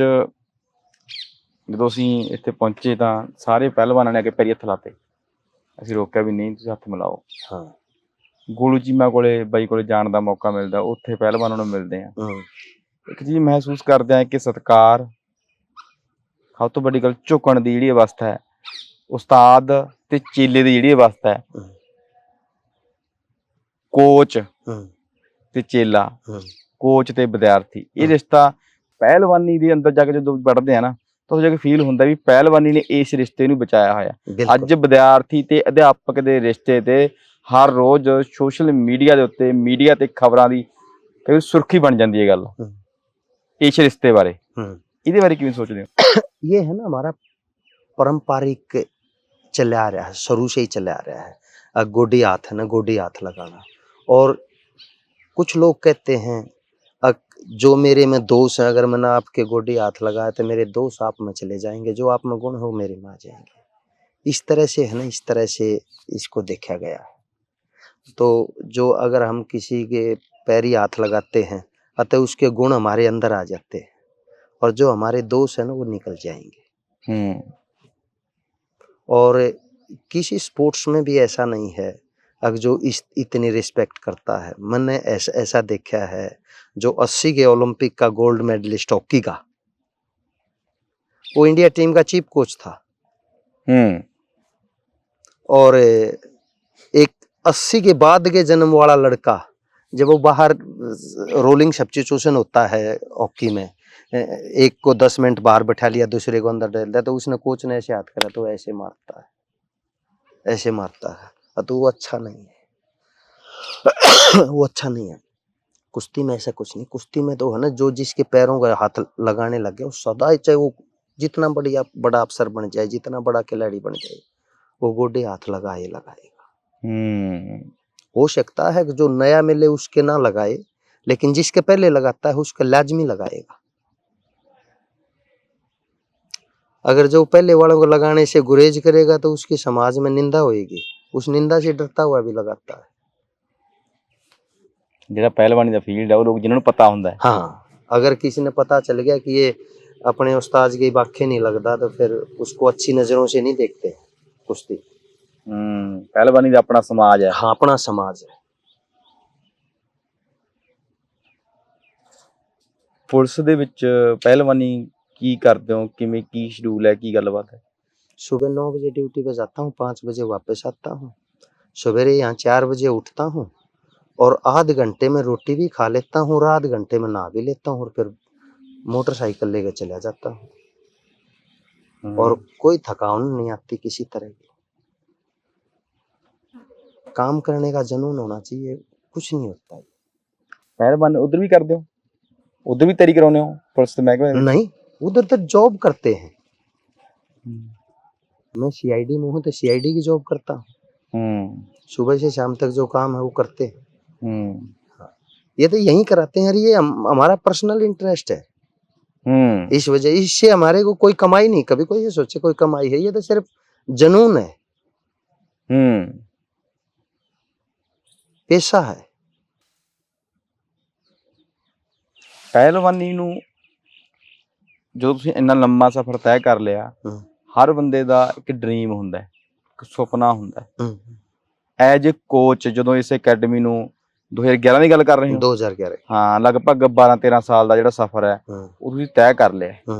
ਜਦੋਂ ਅਸੀਂ ਇੱਥੇ ਪਹੁੰਚੇ ਤਾਂ ਸਾਰੇ ਪਹਿਲਵਾਨਾਂ ਨੇ ਆ ਕੇ ਪੈਰੀ ਹੱਥ ਲਾਤੇ ਅਸੀਂ ਰੋਕਿਆ ਵੀ ਨਹੀਂ ਤੁਸੀਂ ਹੱਥ ਮਿਲਾਓ ਹਾਂ ਗੋਲੂ ਚੀਮਾ ਕੋਲੇ ਬਾਈ ਕੋਲੇ ਜਾਣ ਦਾ ਮੌਕਾ ਮਿਲਦਾ ਉੱਥੇ ਪਹਿਲਵਾਨਾਂ ਨੂੰ ਮਿਲਦੇ ਆ ਇੱਕ ਚੀਜ਼ ਮਹਿਸੂਸ ਕਰਦੇ ਆ ਕਿ ਸਤਿਕਾਰ ਸਭ ਤੋਂ ਵੱਡੀ ਗੱਲ ਝੁਕਣ ਦੀ ਜਿਹੜੀ ਅਵਸਥਾ ਹੈ ਉਸਤਾਦ ਤੇ ਚੇਲੇ ਦੀ ਜਿਹੜੀ ਅਵਸਥਾ ਹੈ ਕੋਚ ਤੇ ਚੇਲਾ ਕੋਚ ਤੇ ਵਿਦਿਆਰਥੀ ਇਹ ਰਿਸ਼ਤਾ ਪਹਿਲਵਾਨੀ ਦੇ ਅੰਦਰ ਜਾ ਕੇ ਜਦੋਂ ਵੜਦੇ ਆ ਨਾ ਤਾਂ ਉਹ ਜਾ ਕੇ ਫੀਲ ਹੁੰਦਾ ਵੀ ਪਹਿਲਵਾਨੀ ਨੇ ਇਸ ਰਿਸ਼ਤੇ ਨੂੰ ਬਚਾਇਆ ਹੋਇਆ ਅੱਜ ਵਿਦਿਆਰਥੀ ਤੇ ਅਧਿਆਪਕ ਦੇ ਰਿਸ਼ਤੇ ਤੇ ਹਰ ਰੋਜ਼ ਸੋਸ਼ਲ ਮੀਡੀਆ ਦੇ ਉੱਤੇ ਮੀਡੀਆ ਤੇ ਖਬਰਾਂ ਦੀ ਕਈ ਸੁਰਖੀ ਬਣ ਜਾਂਦੀ ਹੈ ਗੱਲ ਇਸ ਰਿਸ਼ਤੇ ਬਾਰੇ ਇਹਦੇ ਬਾਰੇ ਕਿਵੇਂ ਸੋਚਦੇ ਹੋ ये है ना हमारा पारंपरिक चला आ रहा है शुरू से ही चला आ रहा है गोडी हाथ है ना गोडी हाथ लगाना और कुछ लोग कहते हैं जो मेरे में दोष है अगर मैंने आपके गोडी हाथ लगाया तो मेरे दोष आप में चले जाएंगे जो आप में गुण हो मेरे में आ जाएंगे इस तरह से है ना इस तरह से इसको देखा गया है तो जो अगर हम किसी के पैरी हाथ लगाते हैं अतः उसके गुण हमारे अंदर आ जाते हैं और जो हमारे दोष है ना वो निकल जाएंगे और किसी स्पोर्ट्स में भी ऐसा नहीं है अगर जो इतनी रिस्पेक्ट करता है मैंने ऐसा देखा है जो 80 के ओलंपिक का गोल्ड मेडलिस्ट हॉकी का वो इंडिया टीम का चीफ कोच था और एक 80 के बाद के जन्म वाला लड़का जब वो बाहर रोलिंग सब्स्टिट्यूशन होता है हॉकी में एक को 10 मिनट बाहर बैठा लिया दूसरे को अंदर डाल दिया तो उसने कोच ने ऐसे हाथ करा तो ऐसे मारता है तो वो अच्छा नहीं है वो अच्छा नहीं है कुश्ती में ऐसा कुछ नहीं कुश्ती में तो है ना जो जिसके पैरों का हाथ लगाने लग गया वो सदा चाहे वो जितना बड़ा अफसर बन जाए जितना बड़ा खिलाड़ी बन जाए वो गोडे हाथ लगाएगा हो सकता है कि जो नया मिले उसके ना लगाए लेकिन जिसके पहले लगाता है उसका लाजमी लगाएगा अगर जो पहले वालों को लगाने से गुरेज करेगा तो उसकी समाज में निंदा होएगी उस निंदा से डरता हुआ भी लगाता है ਜਿਹੜਾ ਪਹਿਲਵਾਨੀ ਦਾ ਫੀਲਡ ਹੈ ਉਹ ਲੋਕ ਜਿਨ੍ਹਾਂ ਨੂੰ ਪਤਾ ਹੁੰਦਾ ਹੈ हाँ अगर किसी ने पता चल गया कि ये अपने उस्ताद की बाखें नहीं लगता तो फिर उसको अच्छी नजरों से नहीं देखते कुश्ती ਪਹਿਲਵਾਨੀ ਦਾ ਆਪਣਾ ਸਮਾਜ ਹੈ हाँ अपना समाज है ਪੁਲਿਸ ਦੇ ਵਿੱਚ ਪਹਿਲਵਾਨੀ ਕੀ ਕਰਦੇ ਹੋ ਕਿਵੇਂ ਕੀ ਸ਼ਡਿਊਲ ਹੈ ਕੀ ਗੱਲਬਾਤ ਹੈ सुबह 9 बजे ड्यूटी पे जाता हूँ 5 बजे वापस आता हूँ सवेरे यहाँ 4 बजे उठता हूँ और आध घंटे में रोटी भी खा लेता हूँ और आध घंटे में नहा भी लेता हूँ और फिर मोटरसाइकिल लेकर चला जाता हूँ और कोई थकान नहीं आती किसी तरह की काम करने का जुनून होना चाहिए कुछ नहीं होता है ਪਹਿਲਵਾਨ ਉਧਰ ਵੀ ਕਰਦੇ ਹੋ ਉਧਰ ਵੀ ਤਿਆਰੀ ਕਰਾਉਂਦੇ ਹੋ ਪੁਲਿਸ ਦੇ ਮਹਿਕਮੇ ਵਿੱਚ? नहीं उधर तो जॉब करते हैं मैं सीआईडी में हूँ तो सीआईडी की जॉब करता हूँ सुबह से शाम तक जो काम है वो करते हैं ये तो यही कराते हैं ये हमारा पर्सनल इंटरेस्ट है इस वजह इससे हमारे को कोई कमाई नहीं कभी कोई ये सोचे कोई कमाई है ये तो सिर्फ जुनून है पेशा है ਪਹਿਲਵਾਨੀ ਨੂੰ ਜਦੋਂ ਤੁਸੀਂ ਇੰਨਾ ਲੰਮਾ ਸਫ਼ਰ ਤੈਅ ਕਰ ਲਿਆ ਹਰ ਬੰਦੇ ਦਾ ਇੱਕ ਡ੍ਰੀਮ ਹੁੰਦਾ ਹੈ ਇੱਕ ਸੁਪਨਾ ਹੁੰਦਾ ਹੈ ਐਜ ਕੋਚ ਜਦੋਂ ਇਸ ਅਕੈਡਮੀ ਨੂੰ 2011 ਦੀ ਗੱਲ ਕਰ ਰਹੇ ਹੋ 2011 ਹਾਂ ਲਗਭਗ 12-13 ਸਾਲ ਦਾ ਜਿਹੜਾ ਸਫ਼ਰ ਹੈ ਉਹ ਤੁਸੀਂ ਤੈਅ ਕਰ ਲਿਆ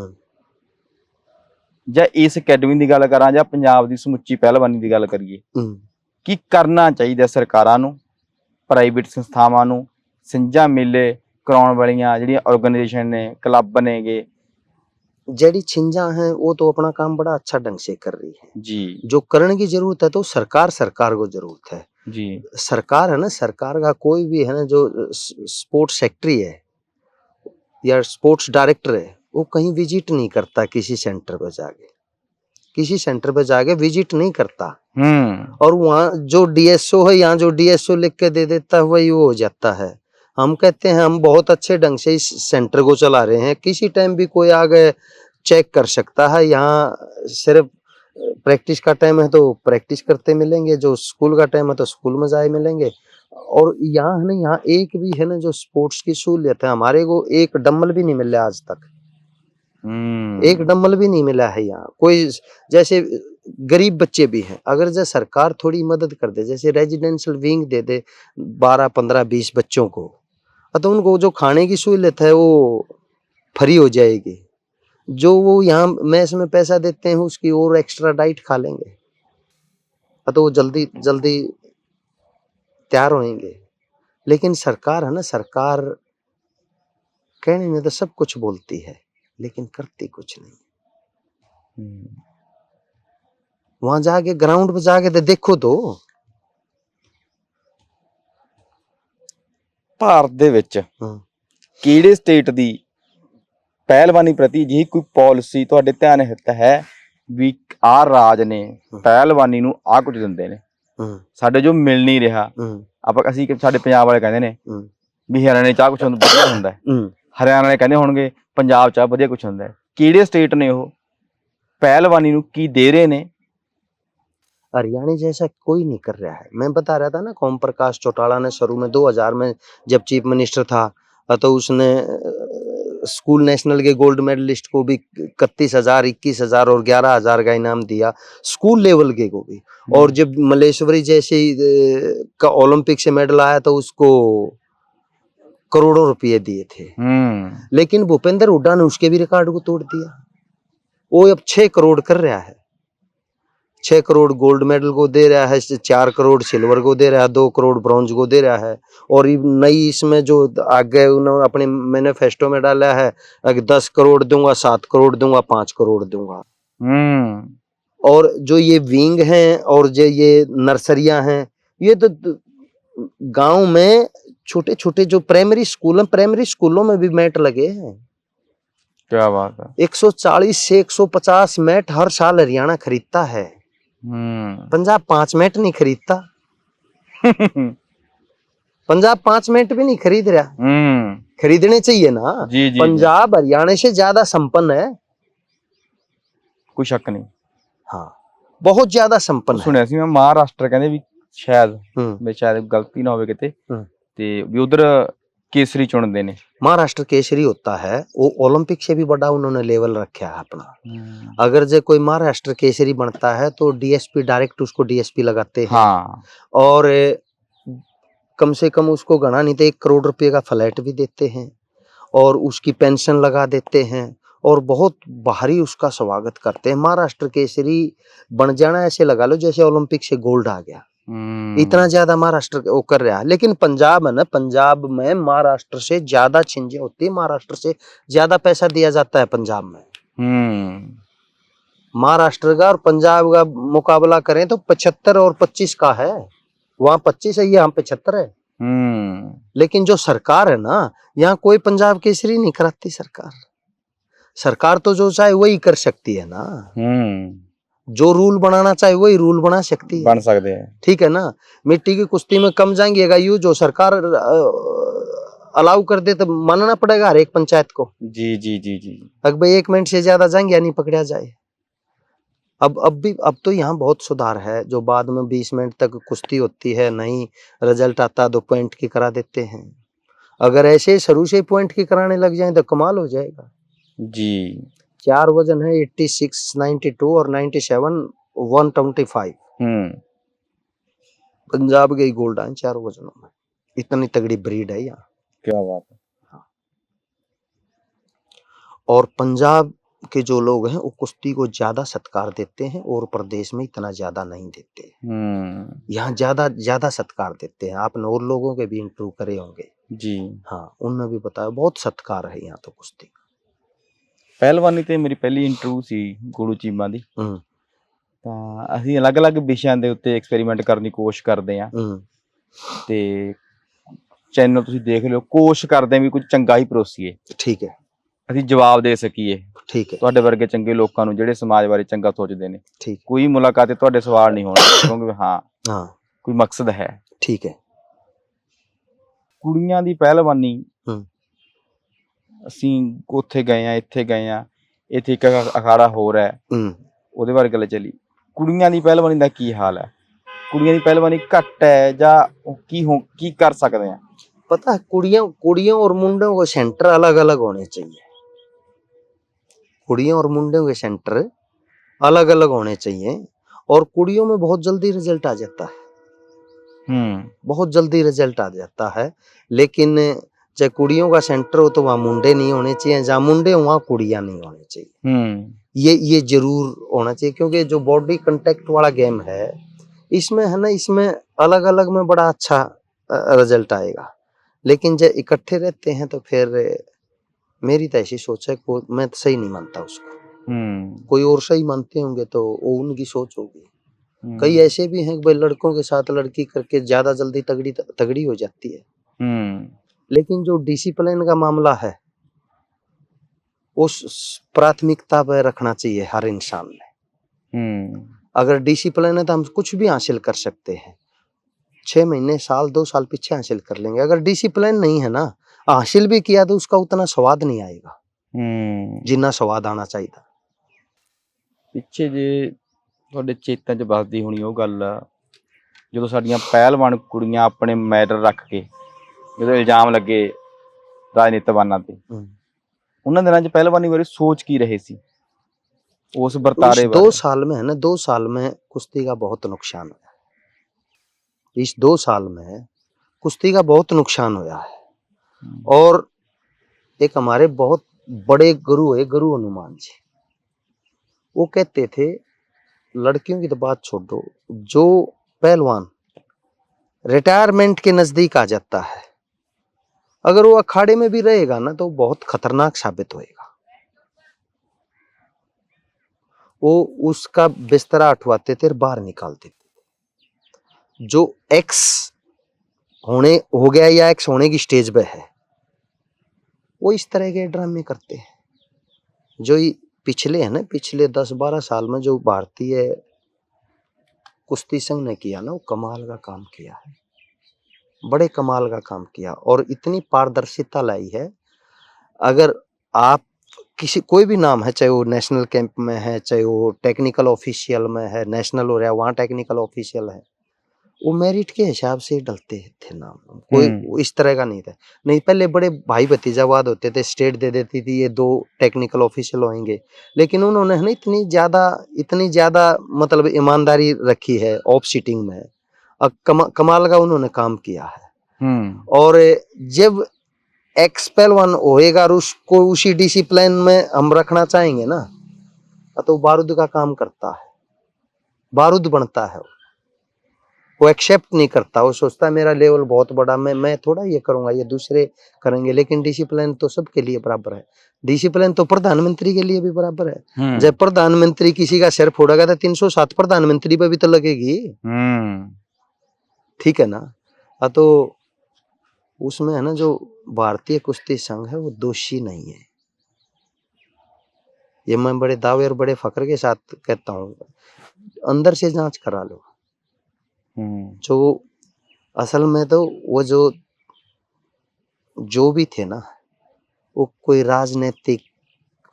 ਜਾਂ ਇਸ ਅਕੈਡਮੀ ਦੀ ਗੱਲ ਕਰਾਂ ਜਾਂ ਪੰਜਾਬ ਦੀ ਸਮੁੱਚੀ ਪਹਿਲਵਾਨੀ ਦੀ ਗੱਲ ਕਰੀਏ ਕੀ ਕਰਨਾ ਚਾਹੀਦਾ ਸਰਕਾਰਾਂ ਨੂੰ, ਪ੍ਰਾਈਵੇਟ ਸੰਸਥਾਵਾਂ ਨੂੰ ਸਿੰਝਾਂ ਮੇਲੇ ਕਰਾਉਣ ਵਾਲੀਆਂ ਜਿਹੜੀਆਂ ਆਰਗੇਨਾਈਜੇਸ਼ਨ ਨੇ, क्लब नेगे? जड़ी छिंजा है वो तो अपना काम बड़ा अच्छा ढंग से कर रही है। जी जो करने की जरूरत है तो सरकार को जरूरत है। जी सरकार है ना, सरकार का कोई भी है ना जो स्पोर्ट्स सेक्रेटरी है या स्पोर्ट्स डायरेक्टर है, वो कहीं विजिट नहीं करता, किसी सेंटर पे जाके विजिट नहीं करता। और वहाँ जो डीएसओ है, यहाँ जो डीएसओ लिख के दे देता है वही वो हो जाता है। हम कहते हैं हम बहुत अच्छे ढंग से इस सेंटर को चला रहे हैं, किसी टाइम भी कोई आगे चेक कर सकता है। यहाँ सिर्फ प्रैक्टिस का टाइम है तो प्रैक्टिस करते मिलेंगे, जो स्कूल का टाइम है तो स्कूल में जाए मिलेंगे। और यहाँ है ना, यहाँ एक भी है ना जो स्पोर्ट्स की सहूलियत है, हमारे को एक डम्बल भी नहीं मिला आज तक। एक डम्बल भी नहीं मिला है यहाँ। कोई जैसे गरीब बच्चे भी हैं, अगर जैसे सरकार थोड़ी मदद कर दे, जैसे रेजिडेंशियल विंग दे दे 12, 15, 20 बच्चों को, तो उनको जो खाने की सहूलियत है वो फ्री हो जाएगी। जो वो यहाँ मैस में पैसा देते हैं उसकी और एक्स्ट्रा डाइट खा लेंगे, तो वो जल्दी जल्दी तैयार होंगे। लेकिन सरकार है ना, सरकार कहने में तो सब कुछ बोलती है लेकिन करती कुछ नहीं। वहां जाके ग्राउंड पे जाके तो देखो तो। ਭਾਰਤ ਦੇ ਵਿੱਚ ਕਿਹੜੇ ਸਟੇਟ ਦੀ ਪਹਿਲਵਾਨੀ ਪ੍ਰਤੀ ਜਿਹੀ ਕੋਈ ਪਾਲਿਸੀ ਤੁਹਾਡੇ ਧਿਆਨ ਹਿੱਤ ਹੈ ਵੀ ਆਹ ਰਾਜ ਨੇ ਪਹਿਲਵਾਨੀ ਨੂੰ ਆਹ ਕੁਝ ਦਿੰਦੇ ਨੇ, ਸਾਡੇ ਜੋ ਮਿਲ ਨਹੀਂ ਰਿਹਾ? ਅਸੀਂ ਸਾਡੇ ਪੰਜਾਬ ਵਾਲੇ ਕਹਿੰਦੇ ਨੇ ਵੀ ਹਰਿਆਣਾ ਚ ਆਹ ਕੁਛ ਵਧੀਆ ਹੁੰਦਾ ਹੈ, ਹਰਿਆਣਾ ਵਾਲੇ ਕਹਿੰਦੇ ਹੋਣਗੇ ਪੰਜਾਬ ਚ ਆਹ ਵਧੀਆ ਕੁਛ ਹੁੰਦਾ ਹੈ। ਕਿਹੜੇ ਸਟੇਟ ਨੇ ਉਹ ਪਹਿਲਵਾਨੀ ਨੂੰ ਕੀ ਦੇ ਰਹੇ ਨੇ? हरियाणा जैसा कोई नहीं कर रहा है। मैं बता रहा था ना, ओम प्रकाश चौटाला ने शुरू में 2000 में जब चीफ मिनिस्टर था तो उसने स्कूल नेशनल के गोल्ड मेडलिस्ट को भी 31,000, 21,000 और 11,000 का इनाम दिया, स्कूल लेवल के को भी। और जब मलेश्वरी जैसे का ओलंपिक से मेडल आया तो उसको करोड़ों रुपये दिए थे। लेकिन भूपेंद्र हुड्डा ने उसके भी रिकॉर्ड को तोड़ दिया। वो अब 6 करोड़ कर रहा है, 6 करोड़ गोल्ड मेडल को दे रहा है, 4 करोड़ सिल्वर को दे रहा है, 2 करोड़ ब्रॉन्ज को दे रहा है। और नई इसमें जो आगे उन्होंने अपने मैनिफेस्टो में डाला है, 10 करोड़ दूंगा, 7 करोड़ दूंगा, 5 करोड़ दूंगा। और जो ये विंग हैं और जो ये नर्सरियां हैं, ये तो गांव में छोटे छोटे जो प्राइमरी स्कूलों में भी मैट लगे हैं। क्या बात है। 140 से 150 मैट हर साल हरियाणा खरीदता है। पंजाब 5 मैट नहीं खरीदता। पंजाब 5 मैट भी नहीं खरीद रहा। खरीदने चाहिए ना। जी, जी, पंजाब हरियाणा से ज्यादा संपन्न है, कोई शक नहीं। हाँ, बहुत ज्यादा संपन्न है। सुनिया सी मैं महाराष्ट्र कहंदे भी शायद गलती ना होवे किते ते भी उधर केसरी चुनते ने। महाराष्ट्र केसरी होता है, वो ओलंपिक से भी बड़ा उन्होंने लेवल रखा है अपना। अगर जो कोई महाराष्ट्र केसरी बनता है तो डीएसपी डायरेक्ट उसको डीएसपी लगाते हैं। हाँ। और कम से कम उसको गणा नहीं तो 1 करोड़ रुपए का फ्लैट भी देते हैं और उसकी पेंशन लगा देते हैं और बहुत भारी उसका स्वागत करते हैं। महाराष्ट्र केसरी बन जाना ऐसे लगा लो जैसे ओलंपिक से गोल्ड आ गया, इतना ज्यादा महाराष्ट्र वो कर रहा है। लेकिन पंजाब है ना, पंजाब में महाराष्ट्र से ज्यादा छिंजे होती है, महाराष्ट्र से ज्यादा पैसा दिया जाता है पंजाब में। महाराष्ट्र का और पंजाब का मुकाबला करें तो 75 और 25 का है। वहाँ 25 है, यहाँ 75 है। लेकिन जो सरकार है ना, यहाँ कोई पंजाब केसरी नहीं कराती सरकार। सरकार तो जो चाहे वही कर सकती है ना। जो रूल बनाना चाहे वही रूल बना सकती है, बन सकते हैं। ठीक है ना। मिट्टी की कुश्ती में कम जाएंगे, यू जो सरकार अलाउ कर दे तो मानना पड़ेगा हर एक पंचायत को। जी जी जी जी। अगर भाई 1 मिनट से ज्यादा जाएंगे या नहीं पकड़ा जाए। अब तो यहाँ बहुत सुधार है, जो बाद में 20 मिनट तक कुश्ती होती है, नहीं रिजल्ट आता 2 पॉइंट की करा देते हैं। अगर ऐसे शुरू से पॉइंट की कराने लग जाए तो कमाल हो जाएगा जी। 4 वजन है, 86, 92 और 97, 125। पंजाब के गोल्ड आए 4 वजनों में। इतनी तगड़ी ब्रीड है यहाँ। क्या बात है। हाँ। और पंजाब के जो लोग हैं वो कुश्ती को ज्यादा सत्कार देते हैं और प्रदेश में इतना ज्यादा नहीं देते। यहाँ ज्यादा ज्यादा सत्कार देते हैं। आपने और लोगों के भी इंटरव्यू करे होंगे जी। हाँ, उन्होंने भी बताया बहुत सत्कार है यहाँ तो कुश्ती का। ਪਹਿਲਵਾਨੀ ਤੇ ਮੇਰੀ ਪਹਿਲੀ ਇੰਟਰਵਿਊ ਸੀ ਗੁਰੂ ਚੀਮਾ ਦੀ। ਹੂੰ ਤਾਂ ਅਸੀਂ ਅਲੱਗ-ਅਲੱਗ ਵਿਸ਼ਿਆਂ ਦੇ ਉੱਤੇ ਐਕਸਪੈਰੀਮੈਂਟ ਕਰਨ ਦੀ ਕੋਸ਼ਿਸ਼ ਕਰਦੇ ਹਾਂ ਹੂੰ ਤੇ ਚੈਨਲ ਤੁਸੀਂ ਦੇਖ ਲਿਓ, ਕੋਸ਼ਿਸ਼ ਕਰਦੇ ਹਾਂ ਵੀ ਕੁਝ ਚੰਗਾ ਹੀ ਪਰੋਸੀਏ, ਠੀਕ ਹੈ ਅਸੀਂ ਜਵਾਬ ਦੇ ਸਕੀਏ ਠੀਕ ਹੈ ਤੁਹਾਡੇ ਵਰਗੇ ਚੰਗੇ ਲੋਕਾਂ ਨੂੰ ਜਿਹੜੇ ਸਮਾਜ ਬਾਰੇ ਚੰਗਾ ਸੋਚਦੇ ਨੇ। ਠੀਕ ਕੋਈ ਮੁਲਾਕਾਤ ਤੇ ਤੁਹਾਡੇ ਸਵਾਲ ਨਹੀਂ ਹੋਣਗੇ ਕਿਉਂਕਿ ਹਾਂ ਹਾਂ ਕੋਈ ਮਕਸਦ ਹੈ। ਠੀਕ ਹੈ ਕੁੜੀਆਂ ਦੀ ਪਹਿਲਵਾਨੀ ਹੂੰ ਅਸੀਂ ਉੱਥੇ ਗਏ ਆ, ਇੱਥੇ ਗਏ ਆ, ਇੱਥੇ ਇੱਕ ਅਖਾੜਾ ਹੋਰ ਹੈ ਹੂੰ ਉਹਦੇ ਬਾਰੇ ਗੱਲ ਚੱਲੀ। ਕੁੜੀਆਂ ਦੀ ਪਹਿਲਵਾਨੀ ਦਾ ਕੀ ਹਾਲ ਹੈ? ਕੁੜੀਆਂ ਦੀ ਪਹਿਲਵਾਨੀ ਘੱਟ ਹੈ ਜਾਂ ਕੀ ਕਰ ਸਕਦੇ ਆ? पता है कुड़ियों और मुंडों के सेंटर अलग अलग होने चाहिए। कुड़ियों और मुंडों के सेंटर अलग अलग होने चाहिए और कुड़ियों में बहुत जल्दी रिजल्ट आ जाता है। बहुत जल्दी रिजल्ट आ जाता है, लेकिन चाहे कुड़ियों का सेंटर हो तो वहाँ मुंडे नहीं होने चाहिए, जहाँ मुंडे हो वहाँ कुड़ियाँ नहीं होनी चाहिए। ये जरूर होना चाहिए, क्योंकि जो बॉडी कांटेक्ट वाला गेम है इसमें है ना, इसमें अलग अलग में बड़ा अच्छा रिजल्ट आएगा। लेकिन जब इकट्ठे रहते हैं तो फिर मेरी तो ऐसी सोच है, मैं तो सही नहीं मानता उसको। कोई और सही मानते होंगे तो वो उनकी सोच होगी। कई ऐसे भी हैं कि भाई लड़कों के साथ लड़की करके ज्यादा जल्दी तगड़ी हो जाती है। लेकिन जो डिसिप्लिन का मामला है उस प्राथमिकता पर रखना चाहिए हर इंसान ने। अगर डिसिप्लिन है तो हम कुछ भी हासिल कर सकते हैं, 6 महीने साल 2 साल पीछे हासिल कर लेंगे। अगर डिसिप्लिन नहीं है ना, हासिल भी किया तो उसका उतना स्वाद नहीं आएगा जितना स्वाद आना चाहिए था। ਪਿੱਛੇ ਜੇ ਤੁਹਾਡੇ ਚੇਤਨ 'ਚ ਵੱਸਦੀ ਹੋਣੀ ਉਹ ਗੱਲ, ਜਦੋਂ ਸਾਡੀਆਂ ਪਹਿਲਵਾਨ ਕੁੜੀਆਂ ਆਪਣੇ ਮੈਡਲ ਰੱਖ ਕੇ ਜਦੋਂ ਇਲਜ਼ਾਮ ਲੱਗੇ ਰਾਜਨੀਤਿਵਾਨਾਂ ਤੇ, ਉਹਨਾਂ ਦਿਨਾਂ 'ਚ ਪਹਿਲਵਾਨੀ ਬਾਰੇ ਸੋਚ ਕੀ ਰਹੇ ਸੀ उस बर्तारे 2 साल में है ना, 2 साल में कुश्ती का बहुत नुकसान हुआ। इस 2 साल में कुश्ती का बहुत नुकसान हुआ है। और एक हमारे बहुत बड़े गुरु है, गुरु हनुमान जी, वो कहते थे लड़कियों की तो बात छोड़ो, जो पहलवान रिटायरमेंट के नजदीक आ जाता है अगर वो अखाड़े में भी रहेगा ना तो बहुत खतरनाक साबित होएगा। वो उसका बिस्तरा उठवाते थे और बाहर निकाल देते। जो एक्स होने हो गया या एक्स होने की स्टेज पे है वो इस तरह के ड्रामे करते हैं। जो पिछले है ना, पिछले 10-12 साल में जो भारतीय कुश्ती संघ ने किया ना, वो कमाल का काम किया है, बड़े कमाल का काम किया और इतनी पारदर्शिता लाई है। अगर आप कोई भी नाम है, चाहे वो नेशनल कैंप में है, चाहे वो टेक्निकल ऑफिशियल में है, नेशनल हो रहा है वहाँ टेक्निकल ऑफिशियल है, वो मेरिट के हिसाब से डलते थे नाम, कोई इस तरह का नहीं था। नहीं, पहले बड़े भाई भतीजावाद होते थे, स्टेट दे देती थी ये 2 टेक्निकल ऑफिशियल होंगे, लेकिन उन्होंने ना इतनी ज्यादा मतलब ईमानदारी रखी है ऑफ सीटिंग में। कमाल का उन्होंने काम किया है। और जब एक्स पहलवान होएगा और उसको उसी डिसिप्लिन में हम रखना चाहेंगे ना, तो बारूद का काम करता है, बारूद बनता है। वो एक्सेप्ट नहीं करता, वो सोचता है मेरा लेवल बहुत बड़ा, मैं थोड़ा ये करूंगा, ये दूसरे करेंगे। लेकिन डिसिप्लिन तो सबके लिए बराबर है। डिसिप्लिन तो प्रधानमंत्री के लिए भी बराबर है। जब प्रधानमंत्री किसी का सिर फोड़ेगा तो 307 प्रधानमंत्री पे भी तो लगेगी। ठीक है ना। तो उसमें है ना, जो भारतीय कुश्ती संघ है वो दोषी नहीं है, ये मैं बड़े दावे और बड़े फख्र के साथ कहता हूँ। अंदर से जांच करा लो। जो असल में तो वो जो भी थे ना, वो कोई राजनीतिक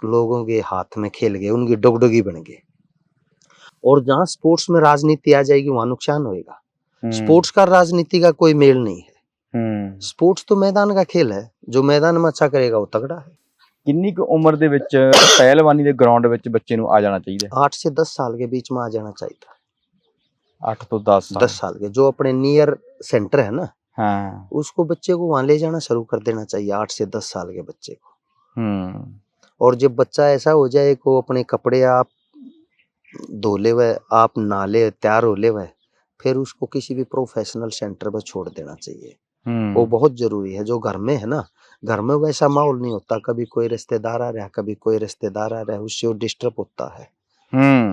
लोगों के हाथ में खेल गए, उनकी डुगडुगी बन गए। और जहां स्पोर्ट्स में राजनीति आ जाएगी वहां नुकसान होएगा। स्पोर्ट्स का राजनीति का कोई मेल नहीं है। स्पोर्ट्स तो मैदान का खेल है, जो मैदान में अच्छा करेगा वो तगड़ा है। ਕਿੰਨੀ ਕੁ ਉਮਰ ਦੇ ਵਿੱਚ ਪਹਿਲਵਾਨੀ ਦੇ ਗਰਾਊਂਡ ਵਿੱਚ ਬੱਚੇ ਨੂੰ ਆ ਜਾਣਾ ਚਾਹੀਦਾ? 8 से 10 साल के बीच में आ जाना चाहिए। 8 ਤੋਂ 10 साल। 10 साल के जो अपने नियर सेंटर है ना, हाँ, उसको बच्चे को वहां ले जाना शुरू कर देना चाहिए, 8 से 10 साल के बच्चे को। और जब बच्चा ऐसा हो जाए को अपने कपड़े आप धो ले वह, आप नाले तैयार हो ले वह, फिर उसको किसी भी प्रोफेशनल सेंटर पर छोड़ देना चाहिए। वो बहुत जरूरी है। जो घर में है ना, घर में वैसा माहौल नहीं होता, कभी कोई रिश्तेदार आ रहा है, कभी कोई रिश्तेदार आ रहा है, उससे वो डिस्टर्ब होता है।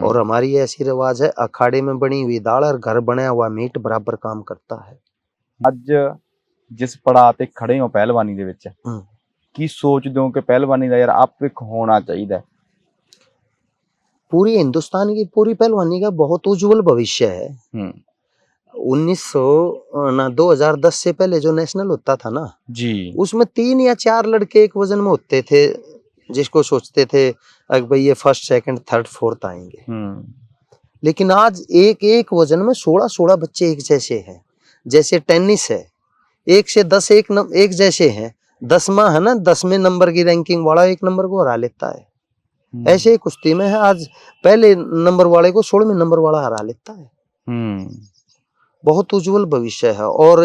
और हमारी ऐसी रिवाज है, अखाड़े में बनी हुई दाल और घर बनाया हुआ मीट बराबर काम करता है। ਅੱਜ ਜਿਸ ਪੜਾਅ ਤੇ ਖੜੇ ਹੋ ਪਹਿਲਵਾਨੀ ਦੇ ਵਿੱਚ, ਕੀ ਸੋਚਦੇ ਹੋ ਕਿ ਪਹਿਲਵਾਨੀ ਦਾ ਯਾਰ ਆਪਿਕ होना चाहिए? पूरी हिंदुस्तान की पूरी पहलवानी का बहुत उज्जवल भविष्य है। 2010 से पहले जो नेशनल होता था ना जी, उसमें 3 या 4 लड़के एक वजन में होते थे, जिसको सोचते थे अगर भाई ये फर्स्ट सेकंड थर्ड फोर्थ आएंगे। लेकिन आज एक एक वजन में 16 बच्चे एक जैसे हैं। जैसे टेनिस है, 1 से 10 एक जैसे हैं। 10वां है ना, 10वें नंबर की रैंकिंग वाला 1 नंबर को हरा लेता है। ऐसे ही कुश्ती में है, आज पहले नंबर वाले को 16वें नंबर वाला हरा लेता है। बहुत उज्जवल भविष्य है। और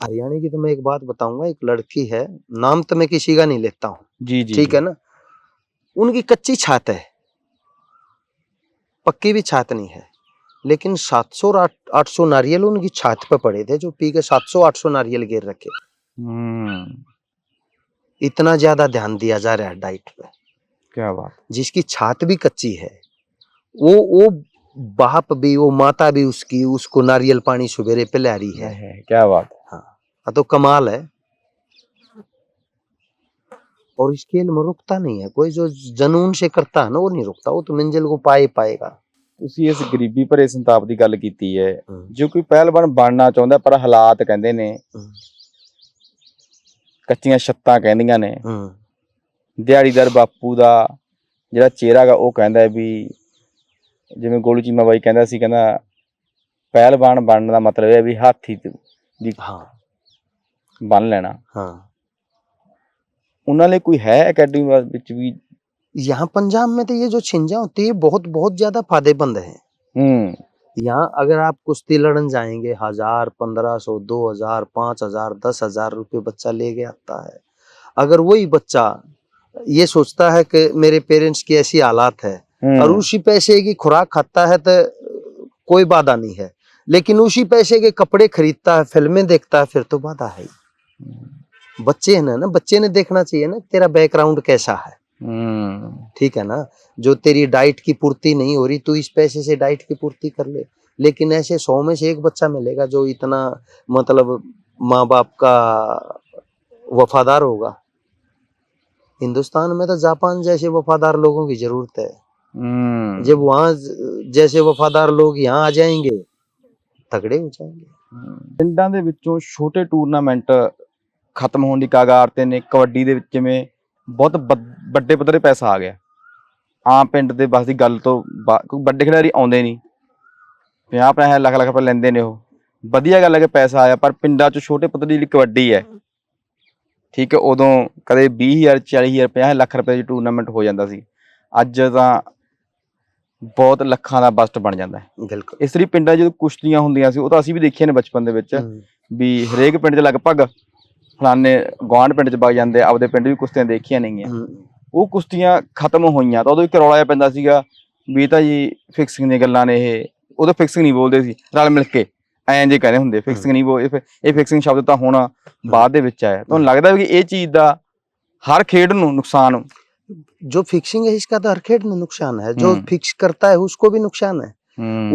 हरियाणा की तो मैं एक बात बताऊंगा, एक लड़की है, नाम तो मैं किसी का नहीं लेता हूँ, जी जी, ठीक है ना, उनकी कच्ची छात है, पक्की भी छात नहीं है, लेकिन 700 और 800 नारियल उनकी छात पे पड़े थे, जो पी के 700-800 नारियल गिर रखे। इतना ज्यादा ध्यान दिया जा रहा है डाइट पे। क्या बात। जिसकी जिसकी छात भी कच्ची है, वो बाप भी, वो माता भी उसकी, उसको नारियल पानी सुबेरे पिला रही है। क्या बात। हाँ, तो कमाल है। और इस खेल में रुकता नहीं है कोई, जो जनून से करता है ना वो नहीं रुकता, वो तो मंजिल को पाए पाएगा। ਤੁਸੀਂ ਇਸ ਗਰੀਬੀ ਭਰੇ ਸੰਤਾਪ ਦੀ ਗੱਲ ਕੀਤੀ ਹੈ। ਜੋ ਕੋਈ ਪਹਿਲਵਾਨ ਬਣਨਾ ਚਾਹੁੰਦਾ ਪਰ ਹਾਲਾਤ ਕਹਿੰਦੇ ਨੇ, ਕੱਚੀਆਂ ਛੱਤਾਂ ਕਹਿੰਦੀਆਂ ਨੇ, ਦਿਹਾੜੀਦਾਰ ਬਾਪੂ ਦਾ ਜਿਹੜਾ ਚਿਹਰਾ ਹੈਗਾ ਉਹ ਕਹਿੰਦਾ ਵੀ, ਜਿਵੇਂ ਗੋਲੂ ਚੀਮਾ ਬਾਈ ਕਹਿੰਦਾ ਸੀ, ਕਹਿੰਦਾ ਪਹਿਲਵਾਨ ਬਣਨ ਦਾ ਮਤਲਬ ਇਹ ਵੀ ਹਾਥੀ ਦੀ ਬੰਨ ਲੈਣਾ। ਉਹਨਾਂ ਲਈ ਕੋਈ ਹੈ ਅਕੈਡਮੀ ਵਿੱਚ ਵੀ? यहाँ पंजाब में तो ये जो छिंजा होती है बहुत बहुत ज्यादा फायदेमंद है। यहाँ अगर आप कुश्ती लड़न जाएंगे, 1000, 1500, 2000, 5000, 10,000 रुपये बच्चा लेके आता है। अगर वही बच्चा ये सोचता है कि मेरे पेरेंट्स की ऐसी हालात है और उसी पैसे की खुराक खाता है तो कोई बाधा नहीं है, लेकिन उसी पैसे के कपड़े खरीदता है, फिल्में देखता है, फिर तो बाधा है। बच्चे है ना, बच्चे ने देखना चाहिए ना तेरा बैकग्राउंड कैसा है, ठीक है ना। जो तेरी डाइट की पूर्ति नहीं हो रही, तू इस पैसे से डाइट की पूर्ति कर ले। लेकिन ऐसे 100 में से एक बच्चा मिलेगा जो इतना मतलब माँ बाप का वफादार होगा। हिंदुस्तान में तो जापान जैसे वफादार लोगों की जरूरत है। जब वहां जैसे वफादार लोग यहाँ आ जाएंगे, तगड़े हो जाएंगे। ਪਿੰਡਾਂ ਦੇ ਵਿੱਚੋਂ ਛੋਟੇ ਟੂਰਨਾਮੈਂਟ ਖਤਮ ਹੋਣ ਦੀ ਕਗਾਰ ਤੇ ਨੇ। ਕਬੱਡੀ ਦੇ ਵਿੱਚ ਜਿਵੇਂ ਬਹੁਤ ਵੱਡੇ ਪੱਧਰ ਤੇ ਪੈਸਾ ਆ ਗਿਆ, ਆਮ ਪਿੰਡ ਦੇ ਬਸ ਦੀ ਗੱਲ ਤੋਂ ਕੋਈ ਵੱਡੇ ਖਿਡਾਰੀ ਆਉਂਦੇ ਨਹੀਂ, 50-50 ਲੱਖ ਰੁਪਏ ਲੈਂਦੇ ਨੇ। ਉਹ ਵਧੀਆ ਗੱਲ ਹੈ ਕਿ ਪੈਸਾ ਆਇਆ, ਪਰ ਪਿੰਡਾਂ 'ਚ ਛੋਟੇ ਪੱਧਰ ਦੀ ਜਿਹੜੀ ਕਬੱਡੀ ਹੈ, ਠੀਕ ਹੈ, ਉਦੋਂ ਕਦੇ 20,000, 40,000, 50 ਲੱਖ ਰੁਪਏ ਦੀ ਟੂਰਨਾਮੈਂਟ ਹੋ ਜਾਂਦਾ ਸੀ। ਅੱਜ ਤਾਂ ਬਹੁਤ ਲੱਖਾਂ ਦਾ ਬਜਟ ਬਣ ਜਾਂਦਾ ਹੈ। ਬਿਲਕੁਲ। ਇਸ ਲਈ ਪਿੰਡਾਂ ਜਦੋਂ ਕੁਸ਼ਤੀਆਂ ਹੁੰਦੀਆਂ ਸੀ, ਉਹ ਤਾਂ ਅਸੀਂ ਵੀ ਦੇਖੀਆਂ ਨੇ ਬਚਪਨ ਦੇ ਵਿੱਚ, ਵੀ ਹਰੇਕ ਪਿੰਡ 'ਚ ਲਗਭਗ ਫਲਾਣੇ ਗੁਆਂਢ ਪਿੰਡ 'ਚ ਵਗ ਜਾਂਦੇ, ਆਪਦੇ ਪਿੰਡ ਵੀ ਕੁਸ਼ਤੀਆਂ ਦੇਖੀਆਂ ਨੇਗੀਆਂ। ਉਹ ਕੁਸ਼ਤੀਆਂ ਖਤਮ ਹੋਈਆਂ ਤਾਂ ਉਦੋਂ ਇੱਕ ਰੌਲਾ ਜਿਹਾ ਪੈਂਦਾ ਸੀਗਾ ਵੀ ਇਹ ਤਾਂ ਜੀ ਫਿਕਸਿੰਗ ਦੀਆਂ ਗੱਲਾਂ ਨੇ। ਇਹ ਉਦੋਂ ਫਿਕਸਿੰਗ ਨਹੀਂ ਬੋਲਦੇ ਸੀ, ਰਲ ਮਿਲ ਕੇ ਐਂ ਜੇ ਕਹਿੰਦੇ ਹੁੰਦੇ, ਫਿਕਸਿੰਗ ਨਹੀਂ ਬੋਲ, ਇਹ ਫਿਕਸਿੰਗ ਸ਼ਬਦ ਤਾਂ ਹੁਣ ਬਾਅਦ ਦੇ ਵਿੱਚ ਆਇਆ। ਤੁਹਾਨੂੰ ਲੱਗਦਾ ਵੀ ਇਹ ਚੀਜ਼ ਦਾ ਹਰ ਖੇਡ ਨੂੰ ਨੁਕਸਾਨ? जो फिक्सिंग है इसका तो हर खेड में नुकसान है, जो फिक्स करता है उसको भी नुकसान है,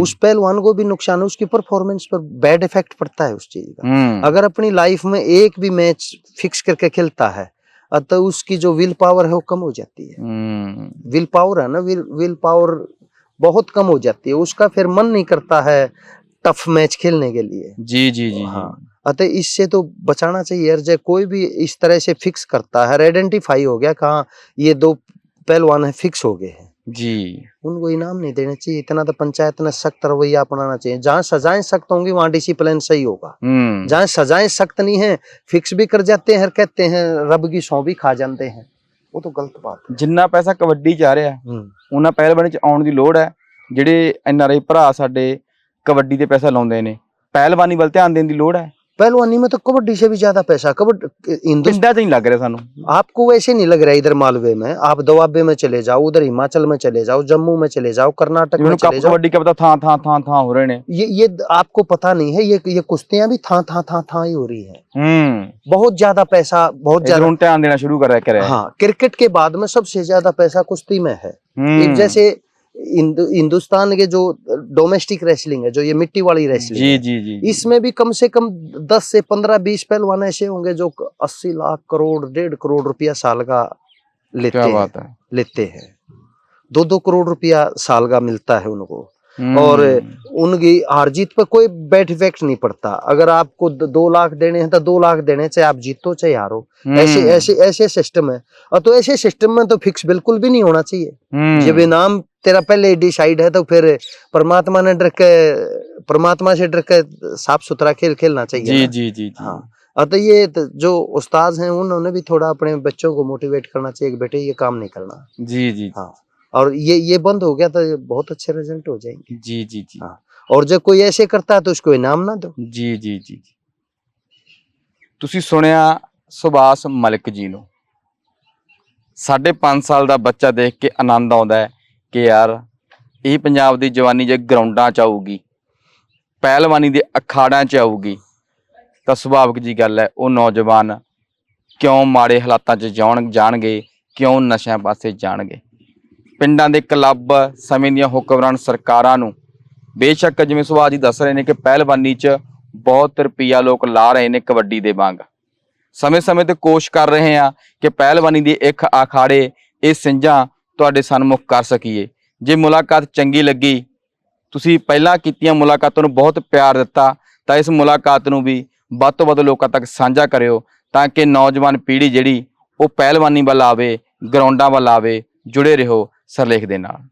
उस पहलवान को भी नुकसान है, उसकी परफॉर्मेंस पर बैड इफेक्ट पड़ता है उस चीज का। अगर अपनी लाइफ में एक भी मैच फिक्स करके खेलता है तो उसकी जो विल पावर है वो कम हो जाती है। विल पावर है ना, विल पावर बहुत कम हो जाती है, उसका फिर मन नहीं करता है टफ मैच खेलने के लिए। जी जी जी। हाँ, अतः इससे तो बचाना चाहिए। यार जब कोई भी इस तरह से फिक्स करता है, आइडेंटिफाई हो गया कहाँ ये 2 पहलवान है फिक्स हो गए हैं जी, उनको इनाम नहीं देना चाहिए। इतना तो पंचायत ने सख्त रवैया अपनाना चाहिए। जहाँ सजाएं सख्त होंगी वहाँ डिसिप्लिन सही होगा। जहाँ सजाएं सख्त नहीं है, फिक्स भी कर जाते हैं, कहते हैं रब की सौं भी खा जाते हैं, वो तो गलत बात है। जिन्ना पैसा कबड्डी च आ रहा उन्ना पहलवानी च आउण दी लोड़ है। ਜਿਹੜੇ NRI ਭਰਾ ਸਾਡੇ ਕਬੱਡੀ ਤੇ ਪੈਸਾ ਲਾਉਂਦੇ ਨੇ, ਪਹਿਲਵਾਨੀ ਵੱਲ ਧਿਆਨ ਦੇਣ ਦੀ ਲੋੜ ਹੈ। पहलवानी में तो कबड्डी से भी ज्यादा पैसा। हिंदुस्तान ਪਿੰਡਾਂ 'ਚ ਨਹੀਂ ਲੱਗ ਰਿਹਾ ਸਾਨੂੰ। आपको वैसे नहीं लग रहा है इधर मालवे में, आप दोआबे में चले जाओ, उधर हिमाचल में चले जाओ, जम्मू में चले जाओ, कर्नाटक में ਮੈਨੂੰ ਕੱਪ चले जाओ, ਕਬੱਡੀ ਕੱਪ ਦਾ ਥਾਂ ਹੋ ਰਹੇ ਨੇ। ये आपको पता नहीं है, ये कुश्तियां भी था ही हो रही है। बहुत ज्यादा पैसा, बहुत इधर ज्यादा। ਹੁਣ ਧਿਆਨ ਦੇਣਾ ਸ਼ੁਰੂ ਕਰਿਆ। हाँ, क्रिकेट के बाद में सबसे ज्यादा पैसा कुश्ती में है। एक जैसे हिंदुस्तान के जो डोमेस्टिक रेसलिंग है, जो ये मिट्टी वाली रेसलिंग जी है, जी जी, इसमें भी कम से कम 10 से 15-20 पहलवान ऐसे होंगे जो 80 लाख करोड़ 1.5 करोड़ रुपया साल का लेते क्या हैं। बात है। लेते हैं 2-2 करोड़ रुपया साल का मिलता है उनको। और उनकी हार जीत पर कोई बैड इफेक्ट नहीं पड़ता। अगर आपको 2 लाख देने हैं तो 2 लाख देने, चाहे आप जीतो चाहे हारो। ऐसे सिस्टम है। और तो ऐसे सिस्टम में तो फिक्स बिल्कुल भी नहीं होना चाहिए। जब इनाम तेरा पहले डिसाइड है तो फिर परमात्मा से डर के साफ सुथरा खेल खेलना चाहिए। जी जी जी। हाँ, तो ये जो उस्ताद हैं उन्होंने भी थोड़ा अपने बच्चों को मोटिवेट करना चाहिए कि बेटे ये काम नहीं करना। जी जी। हाँ, और ये बंद हो गया तो बहुत अच्छे रिजल्ट हो जाएंगे। जी जी जी। हाँ, और जब कोई ऐसे करता है तो उसको इनाम ना दो। जी जी जी। ਤੁਸੀਂ ਸੁਣਿਆ ਸੁਭਾਸ਼ ਮਲਿਕ ਜੀ ਨੂੰ। 5.5 ਸਾਲ ਦਾ ਬੱਚਾ ਦੇਖ ਕੇ ਆਨੰਦ ਆਉਂਦਾ ਹੈ ਕਿ ਯਾਰ ਇਹ ਪੰਜਾਬ ਦੀ ਜਵਾਨੀ ਜੇ ਗਰਾਊਂਡਾਂ 'ਚ ਆਊਗੀ, ਪਹਿਲਵਾਨੀ ਦੇ ਅਖਾੜਾਂ 'ਚ ਆਊਗੀ ਤਾਂ ਸੁਭਾਵਿਕ ਜੀ ਗੱਲ ਹੈ ਉਹ ਨੌਜਵਾਨ ਕਿਉਂ ਮਾੜੇ ਹਾਲਾਤਾਂ 'ਚ ਜਾਣਗੇ, ਕਿਉਂ ਨਸ਼ਿਆਂ ਪਾਸੇ ਜਾਣਗੇ। ਪਿੰਡਾਂ ਦੇ ਕਲੱਬ, ਸਮੇਂ ਦੀਆਂ ਹੁਕਮਰਾਨ ਸਰਕਾਰਾਂ ਨੂੰ ਬੇਸ਼ੱਕ ਜਿਵੇਂ ਸੁਭਾਸ਼ ਜੀ ਦੱਸ ਰਹੇ ਨੇ ਕਿ ਪਹਿਲਵਾਨੀ 'ਚ ਬਹੁਤ ਰੁਪਈਆ ਲੋਕ ਲਾ ਰਹੇ ਨੇ ਕਬੱਡੀ ਦੇ ਵਾਂਗ। ਸਮੇਂ-ਸਮੇਂ ਤੇ ਕੋਸ਼ਿਸ਼ ਕਰ ਰਹੇ ਆ ਕਿ ਪਹਿਲਵਾਨੀ ਦੀ ਇੱਕ ਅਖਾੜੇ ਇਹ ਸਿੰਝਾਂ ਤੁਹਾਡੇ ਸਨਮੁਖ ਕਰ ਸਕੀਏ। ਜੇ ਮੁਲਾਕਾਤ ਚੰਗੀ ਲੱਗੀ, ਤੁਸੀਂ ਪਹਿਲਾਂ ਕੀਤੀਆਂ ਮੁਲਾਕਾਤਾਂ ਨੂੰ ਬਹੁਤ ਪਿਆਰ ਦਿੱਤਾ, ਤਾਂ ਇਸ ਮੁਲਾਕਾਤ ਨੂੰ ਵੀ ਵੱਧ ਤੋਂ ਵੱਧ ਲੋਕਾਂ ਤੱਕ ਸਾਂਝਾ ਕਰਿਓ ਤਾਂ ਕਿ ਨੌਜਵਾਨ ਪੀੜ੍ਹੀ ਜਿਹੜੀ ਉਹ ਪਹਿਲਵਾਨੀ ਵੱਲ ਆਵੇ, ਗਰਾਊਂਡਾਂ ਵੱਲ ਆਵੇ। ਜੁੜੇ ਰਹੋ ਸਰਲੇਖ ਦੇ ਨਾਲ।